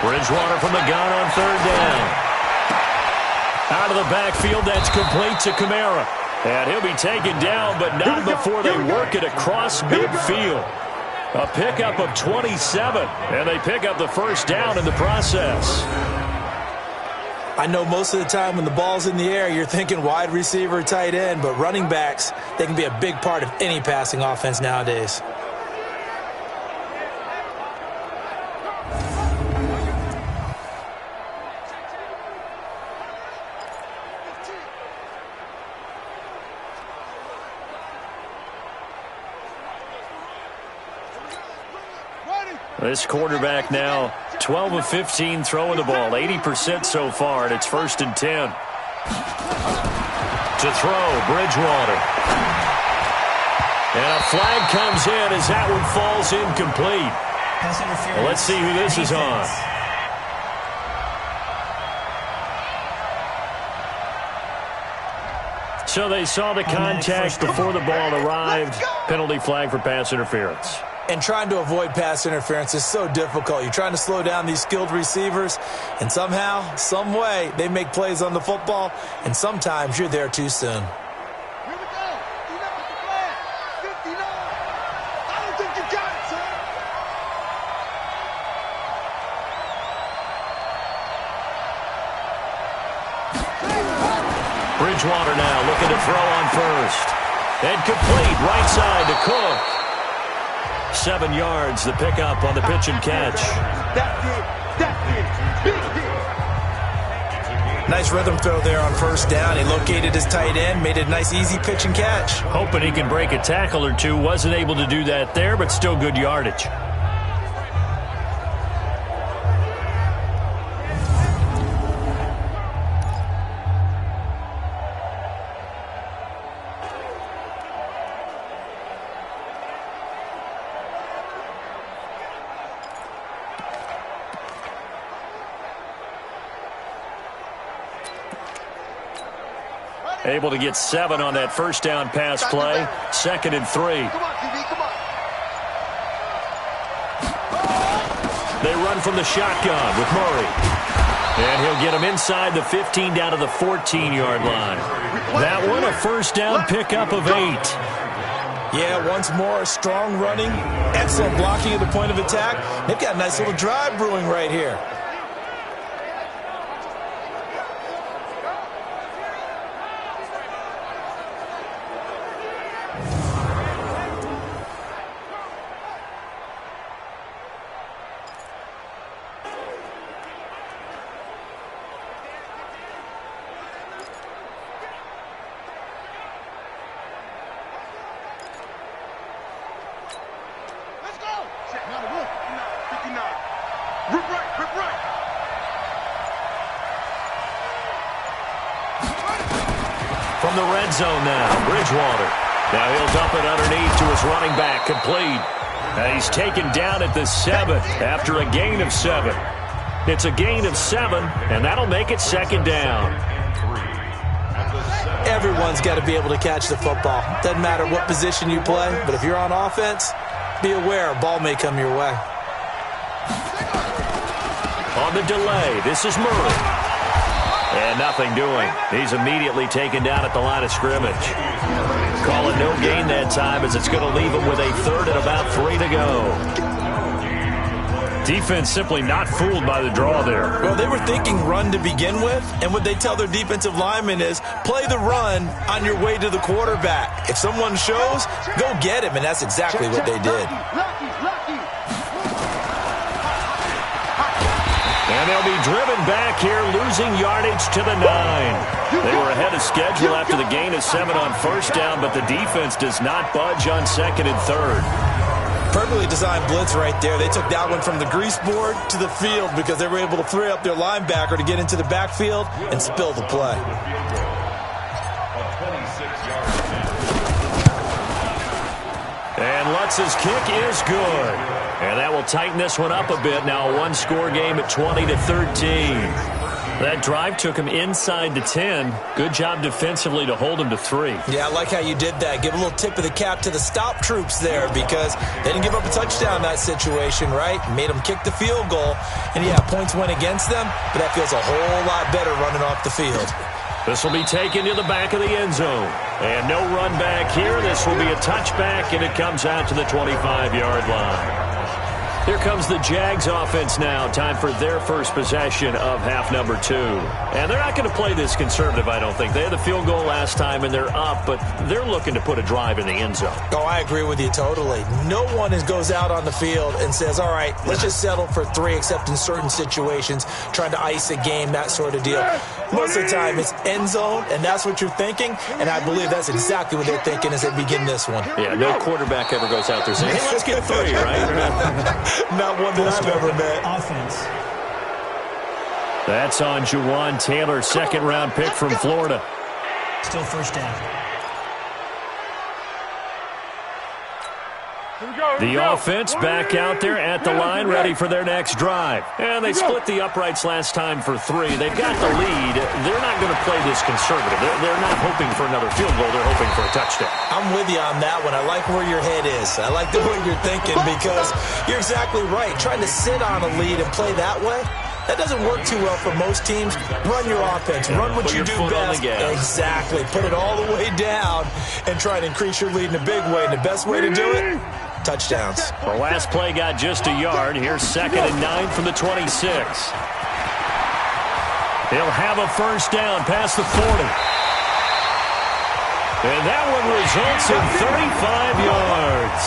Bridgewater from the gun on third down. Out of the backfield, that's complete to Kamara. And he'll be taken down, but not before they work it across midfield. A pickup of 27, and they pick up the first down in the process. I know most of the time when the ball's in the air, you're thinking wide receiver, tight end, but running backs, they can be a big part of any passing offense nowadays. This quarterback now 12 of 15 throwing the ball, 80% so far, and it's first and 10. To throw, Bridgewater. And a flag comes in as that one falls incomplete. Well, let's see who this is on. So they saw the contact before the ball arrived. Penalty flag for pass interference. And trying to avoid pass interference is so difficult. You're trying to slow down these skilled receivers, and somehow, some way, they make plays on the football, and sometimes you're there too soon. Here we go. You got the flag. 59. I don't think you got it, son. Bridgewater now looking to throw on first. And complete, right side to Cook. 7 yards, the pickup on the pitch and catch. That's it. That's it. Big hit. Nice rhythm throw there on first down. He located his tight end, made it a nice easy pitch and catch. Hoping he can break a tackle or two. Wasn't able to do that there, but still good yardage. Able to get 7 on that first down pass play. 2nd and 3. Come on, TV, come on. They run from the shotgun with Murray. And he'll get him inside the 15 down to the 14-yard line. That one a first down pickup of 8. Yeah, once more, strong running, excellent blocking at the point of attack. They've got a nice little drive brewing right here. From the red zone now, Bridgewater. Now he'll dump it underneath to his running back, complete. And he's taken down at the 7 after a gain of 7. It's a gain of 7, and that'll make it 2nd down. Everyone's got to be able to catch the football. Doesn't matter what position you play, but if you're on offense, be aware a ball may come your way. On the delay, this is Murray. And nothing doing. He's immediately taken down at the line of scrimmage. Call it no gain that time as it's going to leave him with a 3rd and about 3 to go. Defense simply not fooled by the draw there. Well, they were thinking run to begin with, and what they tell their defensive linemen is play the run on your way to the quarterback. If someone shows, go get him, and that's exactly what they did. And they'll be driven back here, losing yardage to the 9. They were ahead of schedule after the gain of 7 on first down, but the defense does not budge on 2nd and 3rd. Perfectly designed blitz right there. They took that one from the grease board to the field because they were able to free up their linebacker to get into the backfield and spill the play. And Lutz's kick is good. And that will tighten this one up a bit. Now a one-score game at 20-13. That drive took him inside the 10. Good job defensively to hold him to 3. Yeah, I like how you did that. Give a little tip of the cap to the stop troops there because they didn't give up a touchdown in that situation, right? Made them kick the field goal. And, yeah, points went against them, but that feels a whole lot better running off the field. This will be taken to the back of the end zone. And no run back here. This will be a touchback, and it comes out to the 25-yard line. Here comes the Jags offense now. Time for their first possession of half number 2. And they're not going to play this conservative, I don't think. They had the field goal last time, and they're up, but they're looking to put a drive in the end zone. Oh, I agree with you totally. No one goes out on the field and says, all right, let's just settle for 3, except in certain situations, trying to ice a game, that sort of deal. Most of the time, it's end zone, and that's what you're thinking, and I believe that's exactly what they're thinking as they begin this one. Yeah, no quarterback ever goes out there saying, hey, let's get 3, right? Not one that I've ever met. Offense. That's on Juwan Taylor, 2nd-round pick from Florida. Still first down. The offense back out there at the line, ready for their next drive. And they split the uprights last time for 3. They've got the lead. They're not going to play this conservative. They're not hoping for another field goal. They're hoping for a touchdown. I'm with you on that one. I like where your head is. I like the way you're thinking because you're exactly right. Trying to sit on a lead and play that way, that doesn't work too well for most teams. Run your offense. Run what you do best. Exactly. Put it all the way down and try to increase your lead in a big way. And the best way to do it, touchdowns. The last play got just a yard. Here's 2nd and 9 from the 26. He'll have a first down past the 40. And that one results in 35 yards.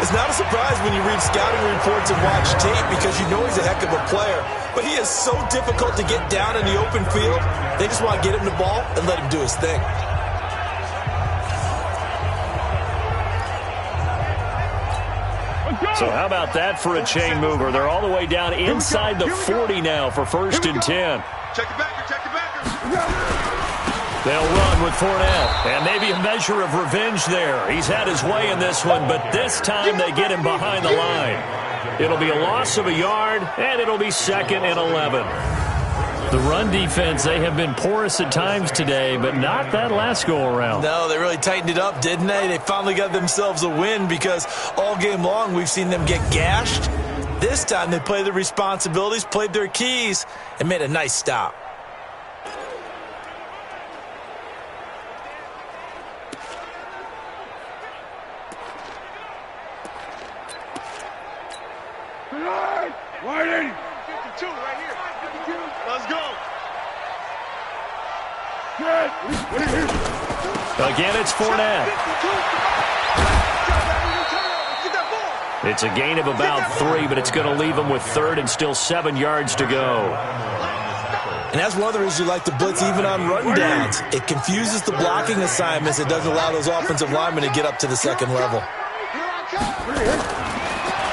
It's not a surprise when you read scouting reports and watch tape because you know he's a heck of a player. But he is so difficult to get down in the open field. They just want to get him the ball and let him do his thing. So how about that for a chain mover? They're all the way down inside the 40 now for 1st and 10. Check it back. Check it back. They'll run with Fournette, and maybe a measure of revenge there. He's had his way in this one, but this time they get him behind the line. It'll be a loss of a yard, and it'll be 2nd and 11. The run defense, they have been porous at times today, but not that last go-around. No, they really tightened it up, didn't they? They finally got themselves a win because all game long we've seen them get gashed. This time they played the responsibilities, played their keys, and made a nice stop. Waiting. 52 right here. 52. Let's go. Again, it's Fournette. It's a gain of about 3, but it's going to leave them with 3rd and still 7 yards to go. And that's one of the reasons you like to blitz even on run downs. It confuses the blocking assignments. It doesn't allow those offensive linemen to get up to the second level.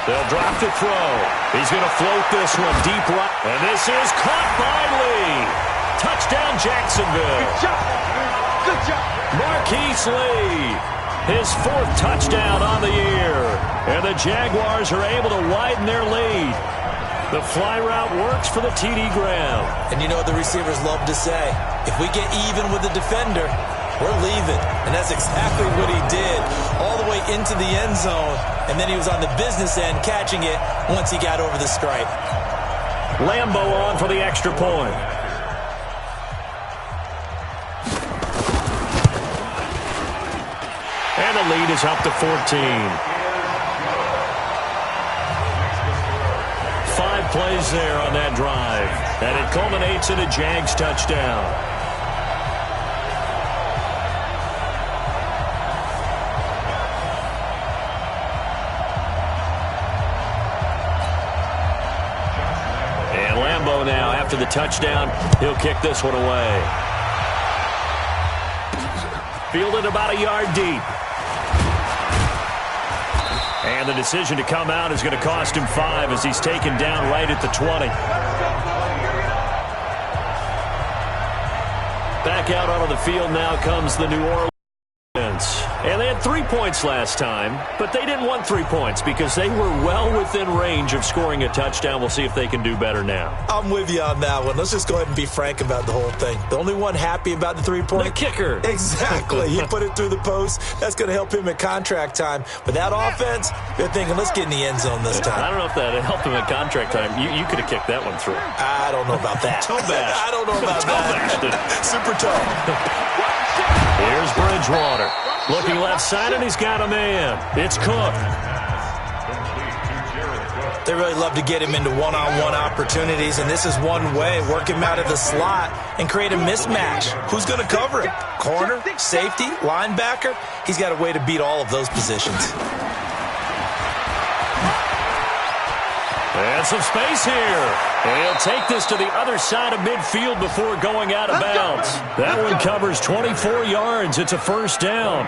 They'll drop to throw. He's going to float this one deep right. And this is caught by Lee. Touchdown, Jacksonville. Good job. Good job. Marquise Lee. His 4th touchdown on the year. And the Jaguars are able to widen their lead. The fly route works for the TD Graham. And you know what the receivers love to say? If we get even with the defender, we're leaving. And that's exactly what he did all the way into the end zone. And then he was on the business end catching it once he got over the stripe. Lambo on for the extra point. And the lead is up to 14. 5 plays there on that drive. And it culminates in a Jags touchdown. And Lambo now, after the touchdown, he'll kick this one away. Fielded about a yard deep. And the decision to come out is going to cost him 5 as he's taken down right at the 20. Back out onto the field now comes the New Orleans. And they had 3 points last time, but they didn't want 3 points because they were well within range of scoring a touchdown. We'll see if they can do better now. I'm with you on that one. Let's just go ahead and be frank about the whole thing. The only one happy about the 3-point? The kicker. Exactly. He put it through the post. That's going to help him at contract time. But that offense, they're thinking, let's get in the end zone this time. I don't know if that helped him at contract time. You could have kicked that one through. I don't know about that. Toe bash. I don't know about that. Super toe. Here's Bridgewater. Looking left side, and he's got a man. It's Cook. They really love to get him into one-on-one opportunities, and this is one way. Work him out of the slot and create a mismatch. Who's going to cover him? Corner, safety, linebacker? He's got a way to beat all of those positions. And some space here. And he'll take this to the other side of midfield before going out of bounds. That one covers 24 yards. It's a 1st down.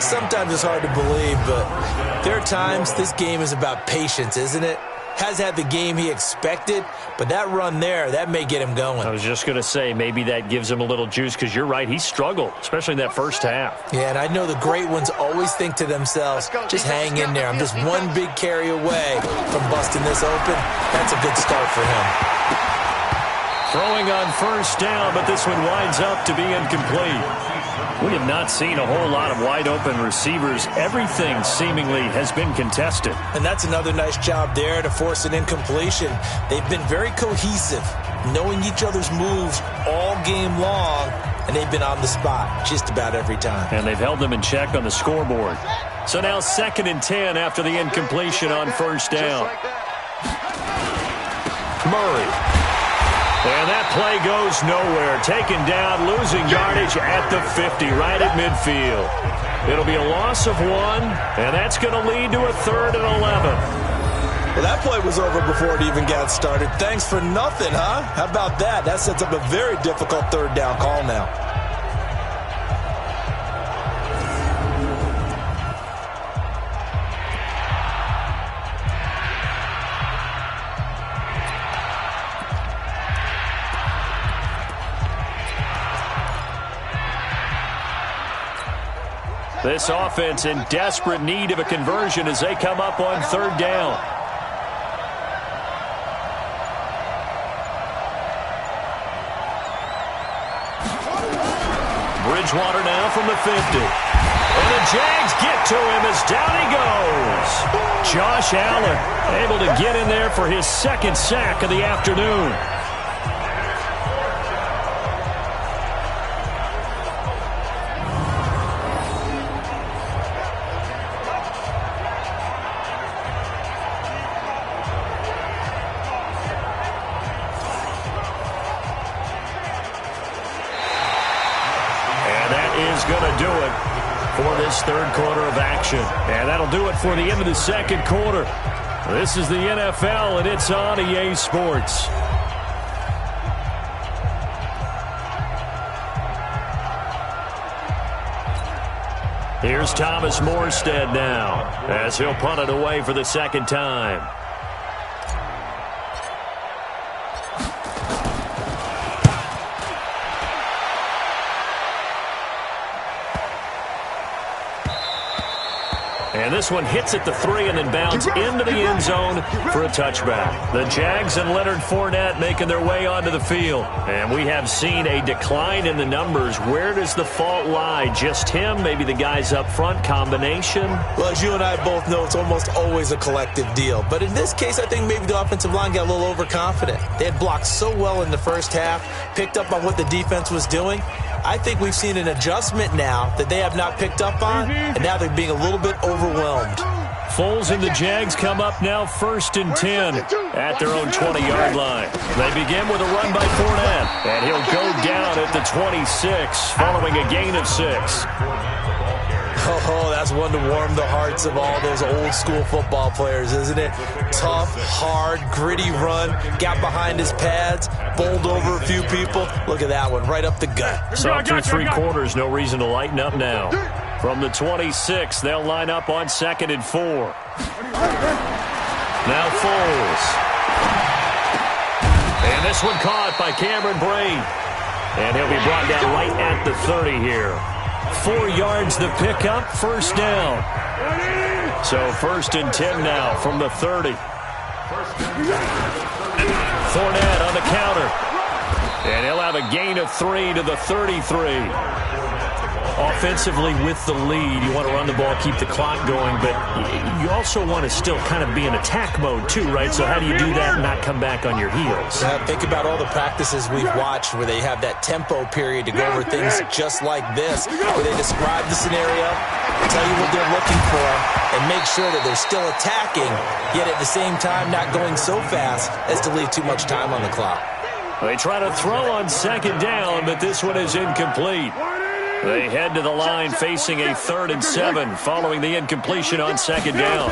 Sometimes it's hard to believe, but there are times this game is about patience, isn't it? Has had the game he expected, but that run there, that may get him going. I was just going to say, maybe that gives him a little juice because you're right, he struggled, especially in that first half. Yeah, and I know the great ones always think to themselves, just hang in there. I'm just one big carry away from busting this open. That's a good start for him. Throwing on 1st down, but this one winds up to be incomplete. We have not seen a whole lot of wide-open receivers. Everything seemingly has been contested. And that's another nice job there to force an incompletion. They've been very cohesive, knowing each other's moves all game long, and they've been on the spot just about every time. And they've held them in check on the scoreboard. So now 2nd and 10 after the incompletion on 1st down. Murray. And that play goes nowhere. Taken down, losing yardage at the 50, right at midfield. It'll be a loss of 1, and that's going to lead to a 3rd and 11. Well, that play was over before it even got started. Thanks for nothing, huh? How about that? That sets up a very difficult 3rd down call now. This offense in desperate need of a conversion as they come up on 3rd down. Bridgewater now from the 50. And the Jags get to him as down he goes. Josh Allen able to get in there for his 2nd sack of the afternoon. Going to do it for this 3rd quarter of action. And that'll do it for the end of the 2nd quarter. This is the NFL, and it's on EA Sports. Here's Thomas Morstead now as he'll punt it away for the 2nd time. And this one hits at the 3 and then bounds into the end zone for a touchback. The Jags and Leonard Fournette making their way onto the field. And we have seen a decline in the numbers. Where does the fault lie? Just him? Maybe the guys up front? Combination? Well, as you and I both know, it's almost always a collective deal. But in this case, I think maybe the offensive line got a little overconfident. They had blocked so well in the first half, picked up on what the defense was doing. I think we've seen an adjustment now that they have not picked up on, and now they're being a little bit overwhelmed. Foles and the Jags come up now 1st and 10 at their own 20-yard line. They begin with a run by Fournette, and he'll go down at the 26 following a gain of 6. Oh, that's one to warm the hearts of all those old-school football players, isn't it? Tough, hard, gritty run, got behind his pads, bowled over a few people. Look at that one, right up the gut. So through 3 quarters, no reason to lighten up now. From the 26, they'll line up on 2nd and 4. Now Foles. And this one caught by Cameron Brate. And he'll be brought down right at the 30 here. 4 yards the pickup, 1st down. So 1st and 10 now from the 30. Fournette on the counter. And he'll have a gain of 3 to the 33. Offensively with the lead, you want to run the ball, keep the clock going, but you also want to still kind of be in attack mode too, right? So how do you do that and not come back on your heels? Think about all the practices we've watched where they have that tempo period to go over things just like this, where they describe the scenario, tell you what they're looking for, and make sure that they're still attacking, yet at the same time not going so fast as to leave too much time on the clock. They try to throw on 2nd down, but this one is incomplete. They head to the line facing a 3rd and 7 following the incompletion on 2nd down.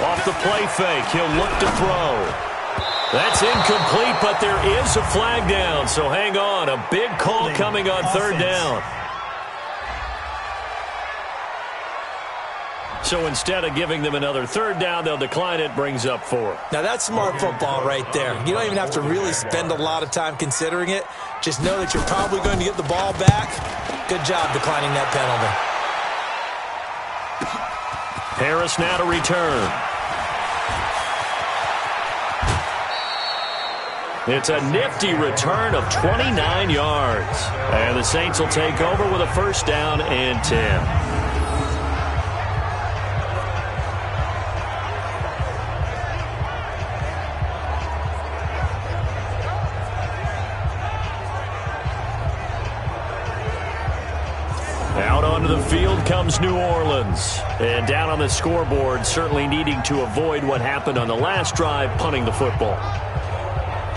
Off the play fake, he'll look to throw. That's incomplete, but there is a flag down, so hang on. A big call coming on 3rd down. So instead of giving them another 3rd down, they'll decline it, brings up 4. Now that's smart football right there. You don't even have to really spend a lot of time considering it. Just know that you're probably going to get the ball back. Good job declining that penalty. Harris now to return. It's a nifty return of 29 yards. And the Saints will take over with a 1st down and 10. Out onto the field comes New Orleans. And down on the scoreboard, certainly needing to avoid what happened on the last drive, punting the football.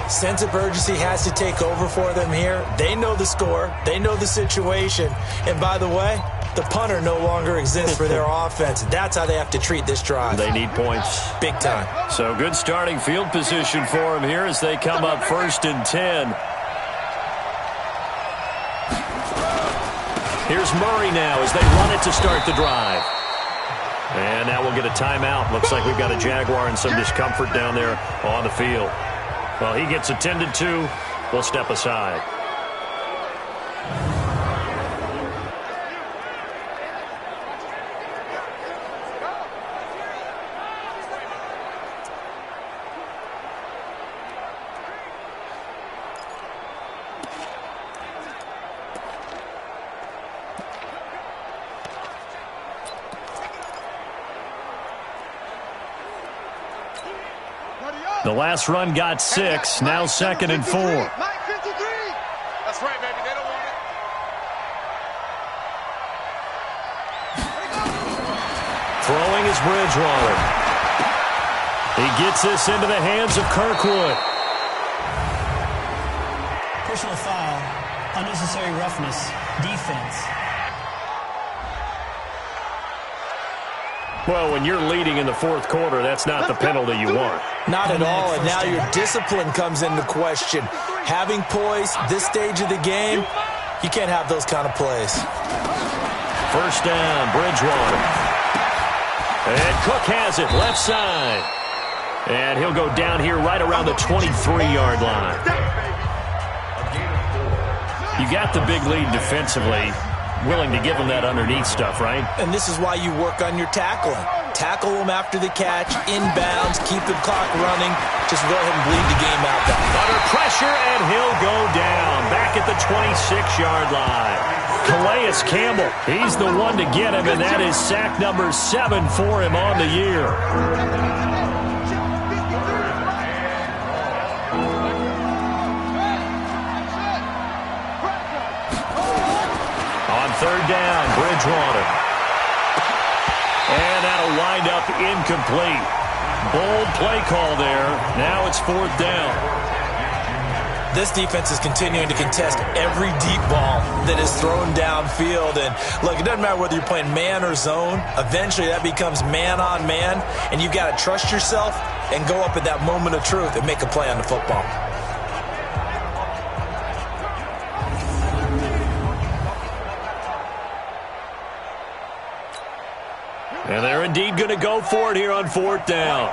Sense of urgency has to take over for them here. They know the score. They know the situation. And by the way, the punter no longer exists for their offense. That's how they have to treat this drive. They need points. Big time. So good starting field position for them here as they come up 1st and 10. Here's Murray now as they run it to start the drive. And now we'll get a timeout. Looks like we've got a Jaguar in some discomfort down there on the field. Well, he gets attended to. We'll step aside. The last run got 6. Now 2nd and 4. That's right, baby. They don't want it. Throwing is Bridgewater. He gets this into the hands of Kirkwood. Personal foul, unnecessary roughness, defense. Well, when you're leading in the 4th quarter, that's not the penalty you want. Not at all, and now your discipline comes into question. Having poise this stage of the game, you can't have those kind of plays. 1st down, Bridgewater. And Cook has it, left side. And he'll go down here right around the 23-yard line. You got the big lead defensively. Willing to give them that underneath stuff, right? And this is why you work on your tackling. Tackle them after the catch, inbounds, keep the clock running. Just go ahead and bleed the game out that way. Under pressure, and he'll go down. Back at the 26-yard line. Calais Campbell, he's the one to get him, and that is sack number 7 for him on the year. On 3rd down, Bridgewater. And that'll wind up incomplete. Bold play call there. Now it's 4th down. This defense is continuing to contest every deep ball that is thrown downfield. And look, it doesn't matter whether you're playing man or zone. Eventually that becomes man on man. And you've got to trust yourself and go up at that moment of truth and make a play on the football. And they're indeed going to go for it here on 4th down.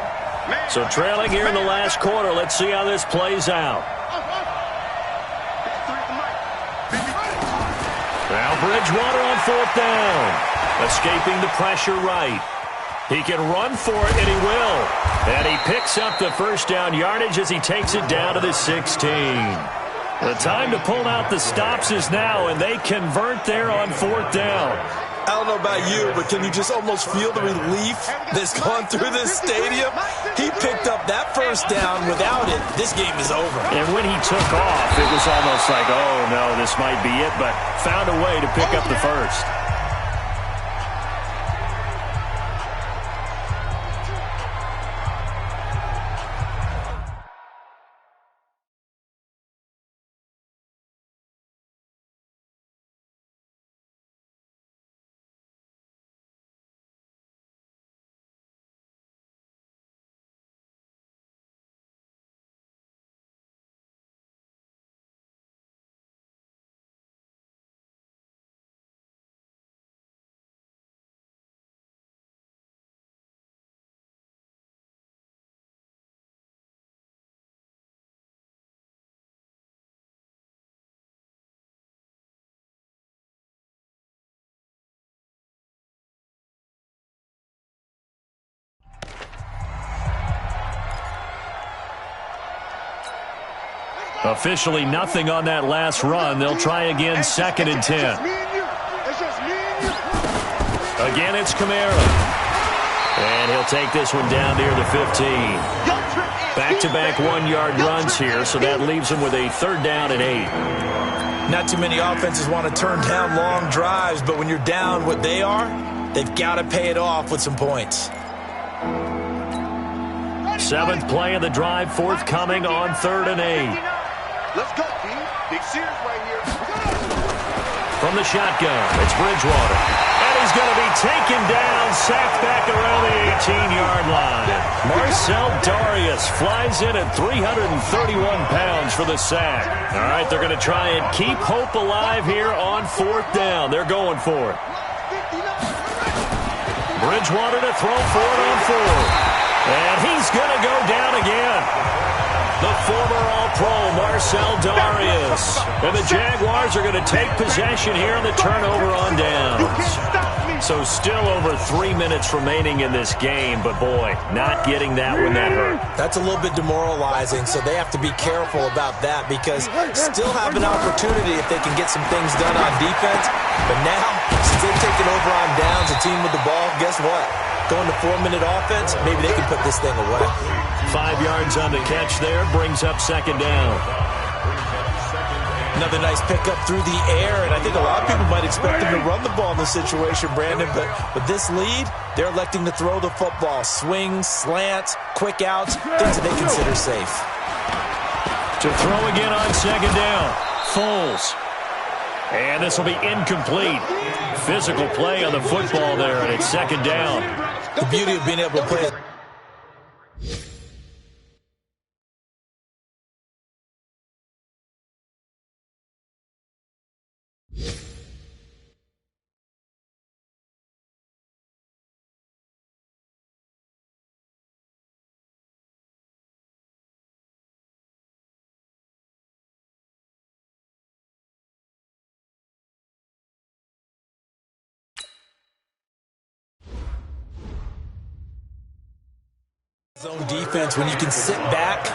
So trailing here in the last quarter. Let's see how this plays out. Now Bridgewater on 4th down. Escaping the pressure right. He can run for it, and he will. And he picks up the 1st down yardage as he takes it down to the 16. The time to pull out the stops is now, and they convert there on 4th down. I don't know about you, but can you just almost feel the relief that's gone through this stadium? He picked up that 1st down. Without it, this game is over. And when he took off, it was almost like, oh, no, this might be it, but found a way to pick up the 1st. Officially nothing on that last run. They'll try again 2nd and 10. Again, it's Kamara. And he'll take this one down near the 15. Back-to-back 1-yard runs here, so that leaves him with a 3rd down and 8. Not too many offenses want to turn down long drives, but when you're down what they are, they've got to pay it off with some points. 7th play of the drive forthcoming on 3rd and 8. Let's go, B. Big Sears right here. From the shotgun, it's Bridgewater. And he's going to be taken down, sacked back around the 18-yard line. Marcel Darius flies in at 331 pounds for the sack. All right, they're going to try and keep hope alive here on 4th down. They're going for it. Bridgewater to throw for it on 4th. And he's going to go down again. The former All-Pro Marcel Darius. And the Jaguars are going to take possession here on the turnover on downs. So still over 3 minutes remaining in this game, but boy, not getting that one that hurt. That's a little bit demoralizing, so they have to be careful about that because still have an opportunity if they can get some things done on defense. But now, since they've taken over on downs, a team with the ball, guess what? Going to 4-minute offense, maybe they can put this thing away. 5 yards on the catch there, brings up 2nd down. Another nice pickup through the air, and I think a lot of people might expect them to run the ball in this situation, Brandon, but with this lead, they're electing to throw the football. Swings, slants, quick outs, things that they consider safe. To throw again on 2nd down, Foles. And this will be incomplete. Physical play on the football there, and it's 2nd down. The beauty of being able to play. Zone defense, when you can sit back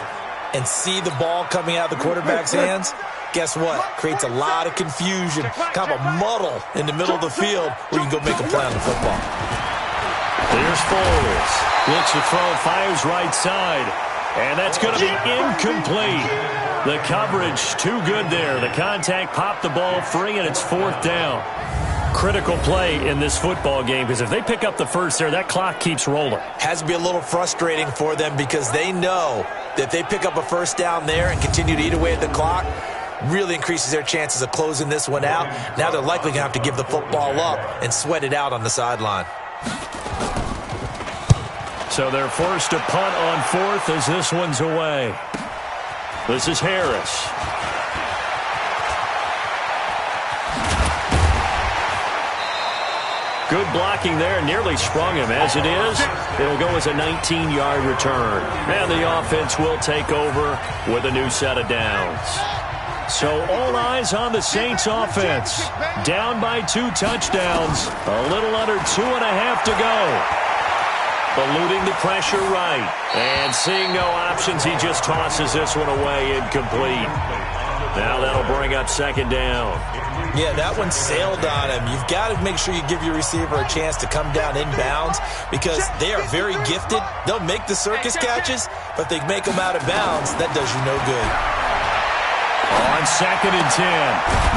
and see the ball coming out of the quarterback's hands, guess what? Creates a lot of confusion, kind of a muddle in the middle of the field where you can go make a play on the football. There's Foles. Looks to throw, fires right side. And that's going to be incomplete. The coverage too good there. The contact popped the ball free, and it's 4th down. Critical play in this football game because if they pick up the first there, that clock keeps rolling. Has to be a little frustrating for them because they know that if they pick up a first down there and continue to eat away at the clock, really increases their chances of closing this one out. Now they're likely going to have to give the football up and sweat it out on the sideline. So they're forced to punt on 4th as this one's away. This is Harris. Good blocking there, nearly sprung him. As it is, it'll go as a 19-yard return. And the offense will take over with a new set of downs. So all eyes on the Saints offense. Down by 2 touchdowns. A little under 2.5 to go. Eluding the pressure right. And seeing no options, he just tosses this one away incomplete. Now that'll bring up 2nd down. Yeah, that one sailed on him. You've got to make sure you give your receiver a chance to come down inbounds because they are very gifted. They'll make the circus catches, but if they make them out of bounds, that does you no good. On 2nd and 10,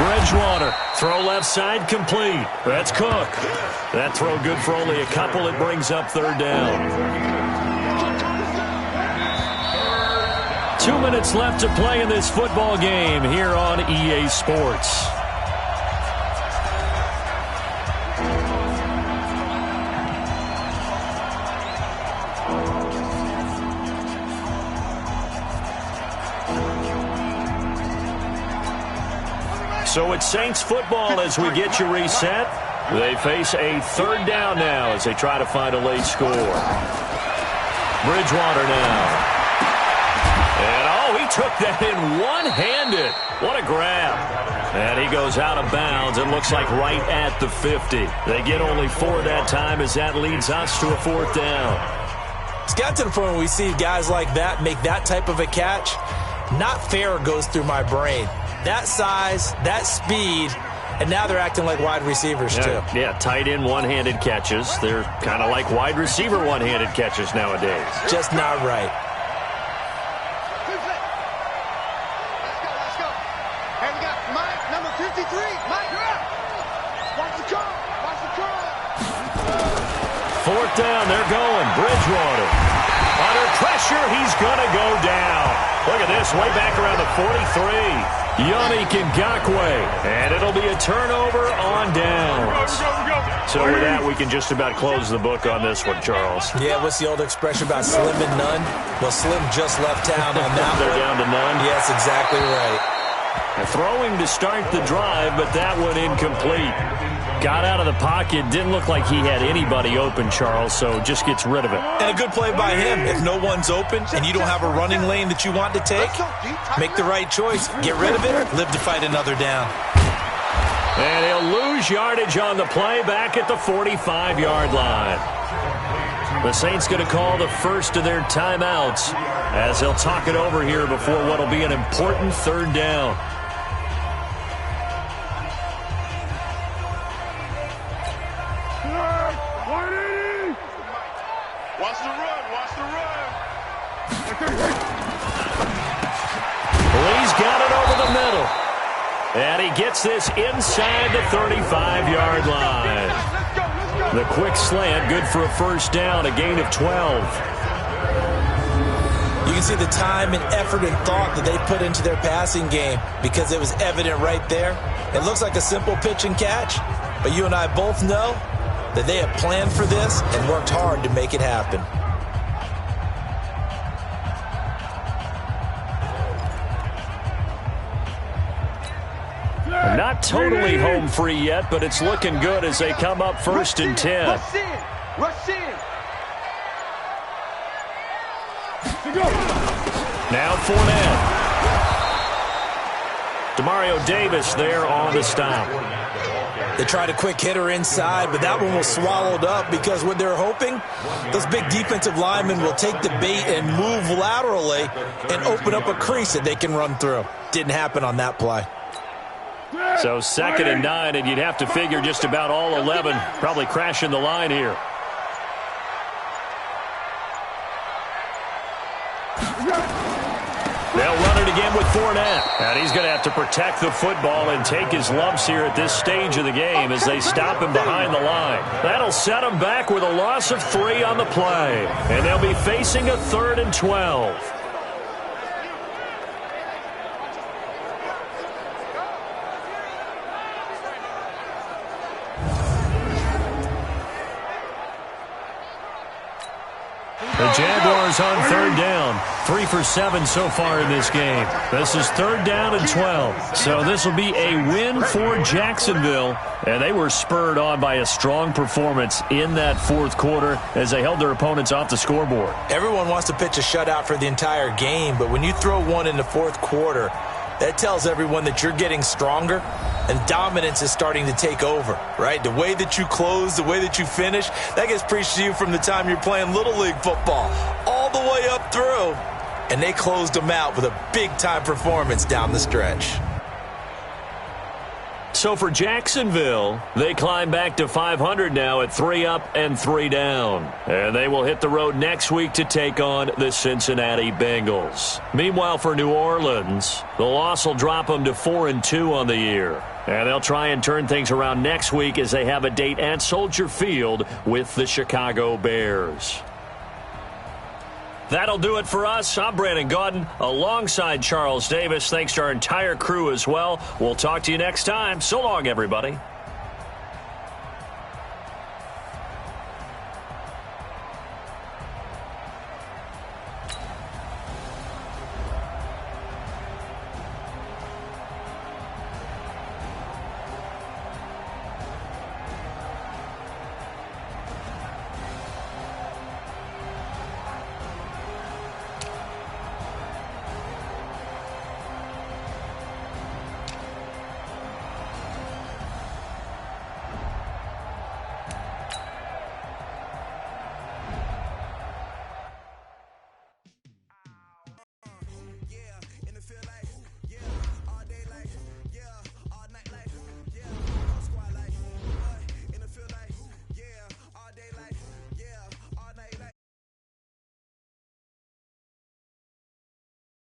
Bridgewater, throw left side complete. That's Cook. That throw good for only a couple. It brings up 3rd down. 2 minutes left to play in this football game here on EA Sports. So it's Saints football as we get you reset. They face a 3rd down now as they try to find a late score. Bridgewater now. And, he took that in one-handed. What a grab. And he goes out of bounds. It looks like right at the 50. They get only 4 that time as that leads us to a 4th down. It's got to the point where we see guys like that make that type of a catch. Not fair goes through my brain. That size, that speed, and now they're acting like wide receivers too. Yeah, tight end one-handed catches. They're kind of like wide receiver one-handed catches nowadays. Just not right. Let's go. Hey, we got Mike, number 53. Mike, you're up. Watch the call. Watch the call. 4th down, they're going. Bridgewater. Under pressure. He's going to go down. Look at this, way back around the 43. Yannick Ngakoue, and it'll be a turnover on downs. So with that, we can just about close the book on this one, Charles. Yeah, what's the old expression about slim and none? Well, Slim just left town on that They're one. down to none. Yes, exactly right. Throwing to start the drive, but that one incomplete. Got out of the pocket, didn't look like he had anybody open, Charles, so just gets rid of it. And a good play by him. If no one's open and you don't have a running lane that you want to take, make the right choice. Get rid of it, live to fight another down. And he'll lose yardage on the play back at the 45-yard line. The Saints going to call the first of their timeouts as they'll talk it over here before what will be an important third down. Watch the run. Watch the run. Lee's got it over the middle. And he gets this inside the 35-yard line. The quick slant, good for a first down, a gain of 12. You can see the time and effort and thought that they put into their passing game because it was evident right there. It looks like a simple pitch and catch, but you and I both know that they have planned for this and worked hard to make it happen. Not totally home free yet, but it's looking good as they come up first and 10. Rush in. Rush in. Now Fournette. Demario Davis there on the stop. They tried a quick hitter inside, but that one was swallowed up because what they're hoping, those big defensive linemen will take the bait and move laterally and open up a crease that they can run through. Didn't happen on that play. So 2nd and 9, and you'd have to figure just about all 11 probably crashing the line here. They'll run it again with Fournette. And he's going to have to protect the football and take his lumps here at this stage of the game as they stop him behind the line. That'll set him back with a loss of 3 on the play. And they'll be facing a 3rd and 12. The Jaguars on 3rd down. 3 for 7 so far in this game. This is 3rd down and 12. So this will be a win for Jacksonville. And they were spurred on by a strong performance in that 4th quarter as they held their opponents off the scoreboard. Everyone wants to pitch a shutout for the entire game, but when you throw one in the 4th quarter, that tells everyone that you're getting stronger and dominance is starting to take over, right? The way that you close, the way that you finish, that gets preached to you from the time you're playing Little League football all the way up through. And they closed them out with a big-time performance down the stretch. So for Jacksonville, they climb back to 500 now at 3 up and 3 down. And they will hit the road next week to take on the Cincinnati Bengals. Meanwhile, for New Orleans, the loss will drop them to 4-2 on the year. And they'll try and turn things around next week as they have a date at Soldier Field with the Chicago Bears. That'll do it for us. I'm Brandon Gaudin alongside Charles Davis. Thanks to our entire crew as well. We'll talk to you next time. So long, everybody.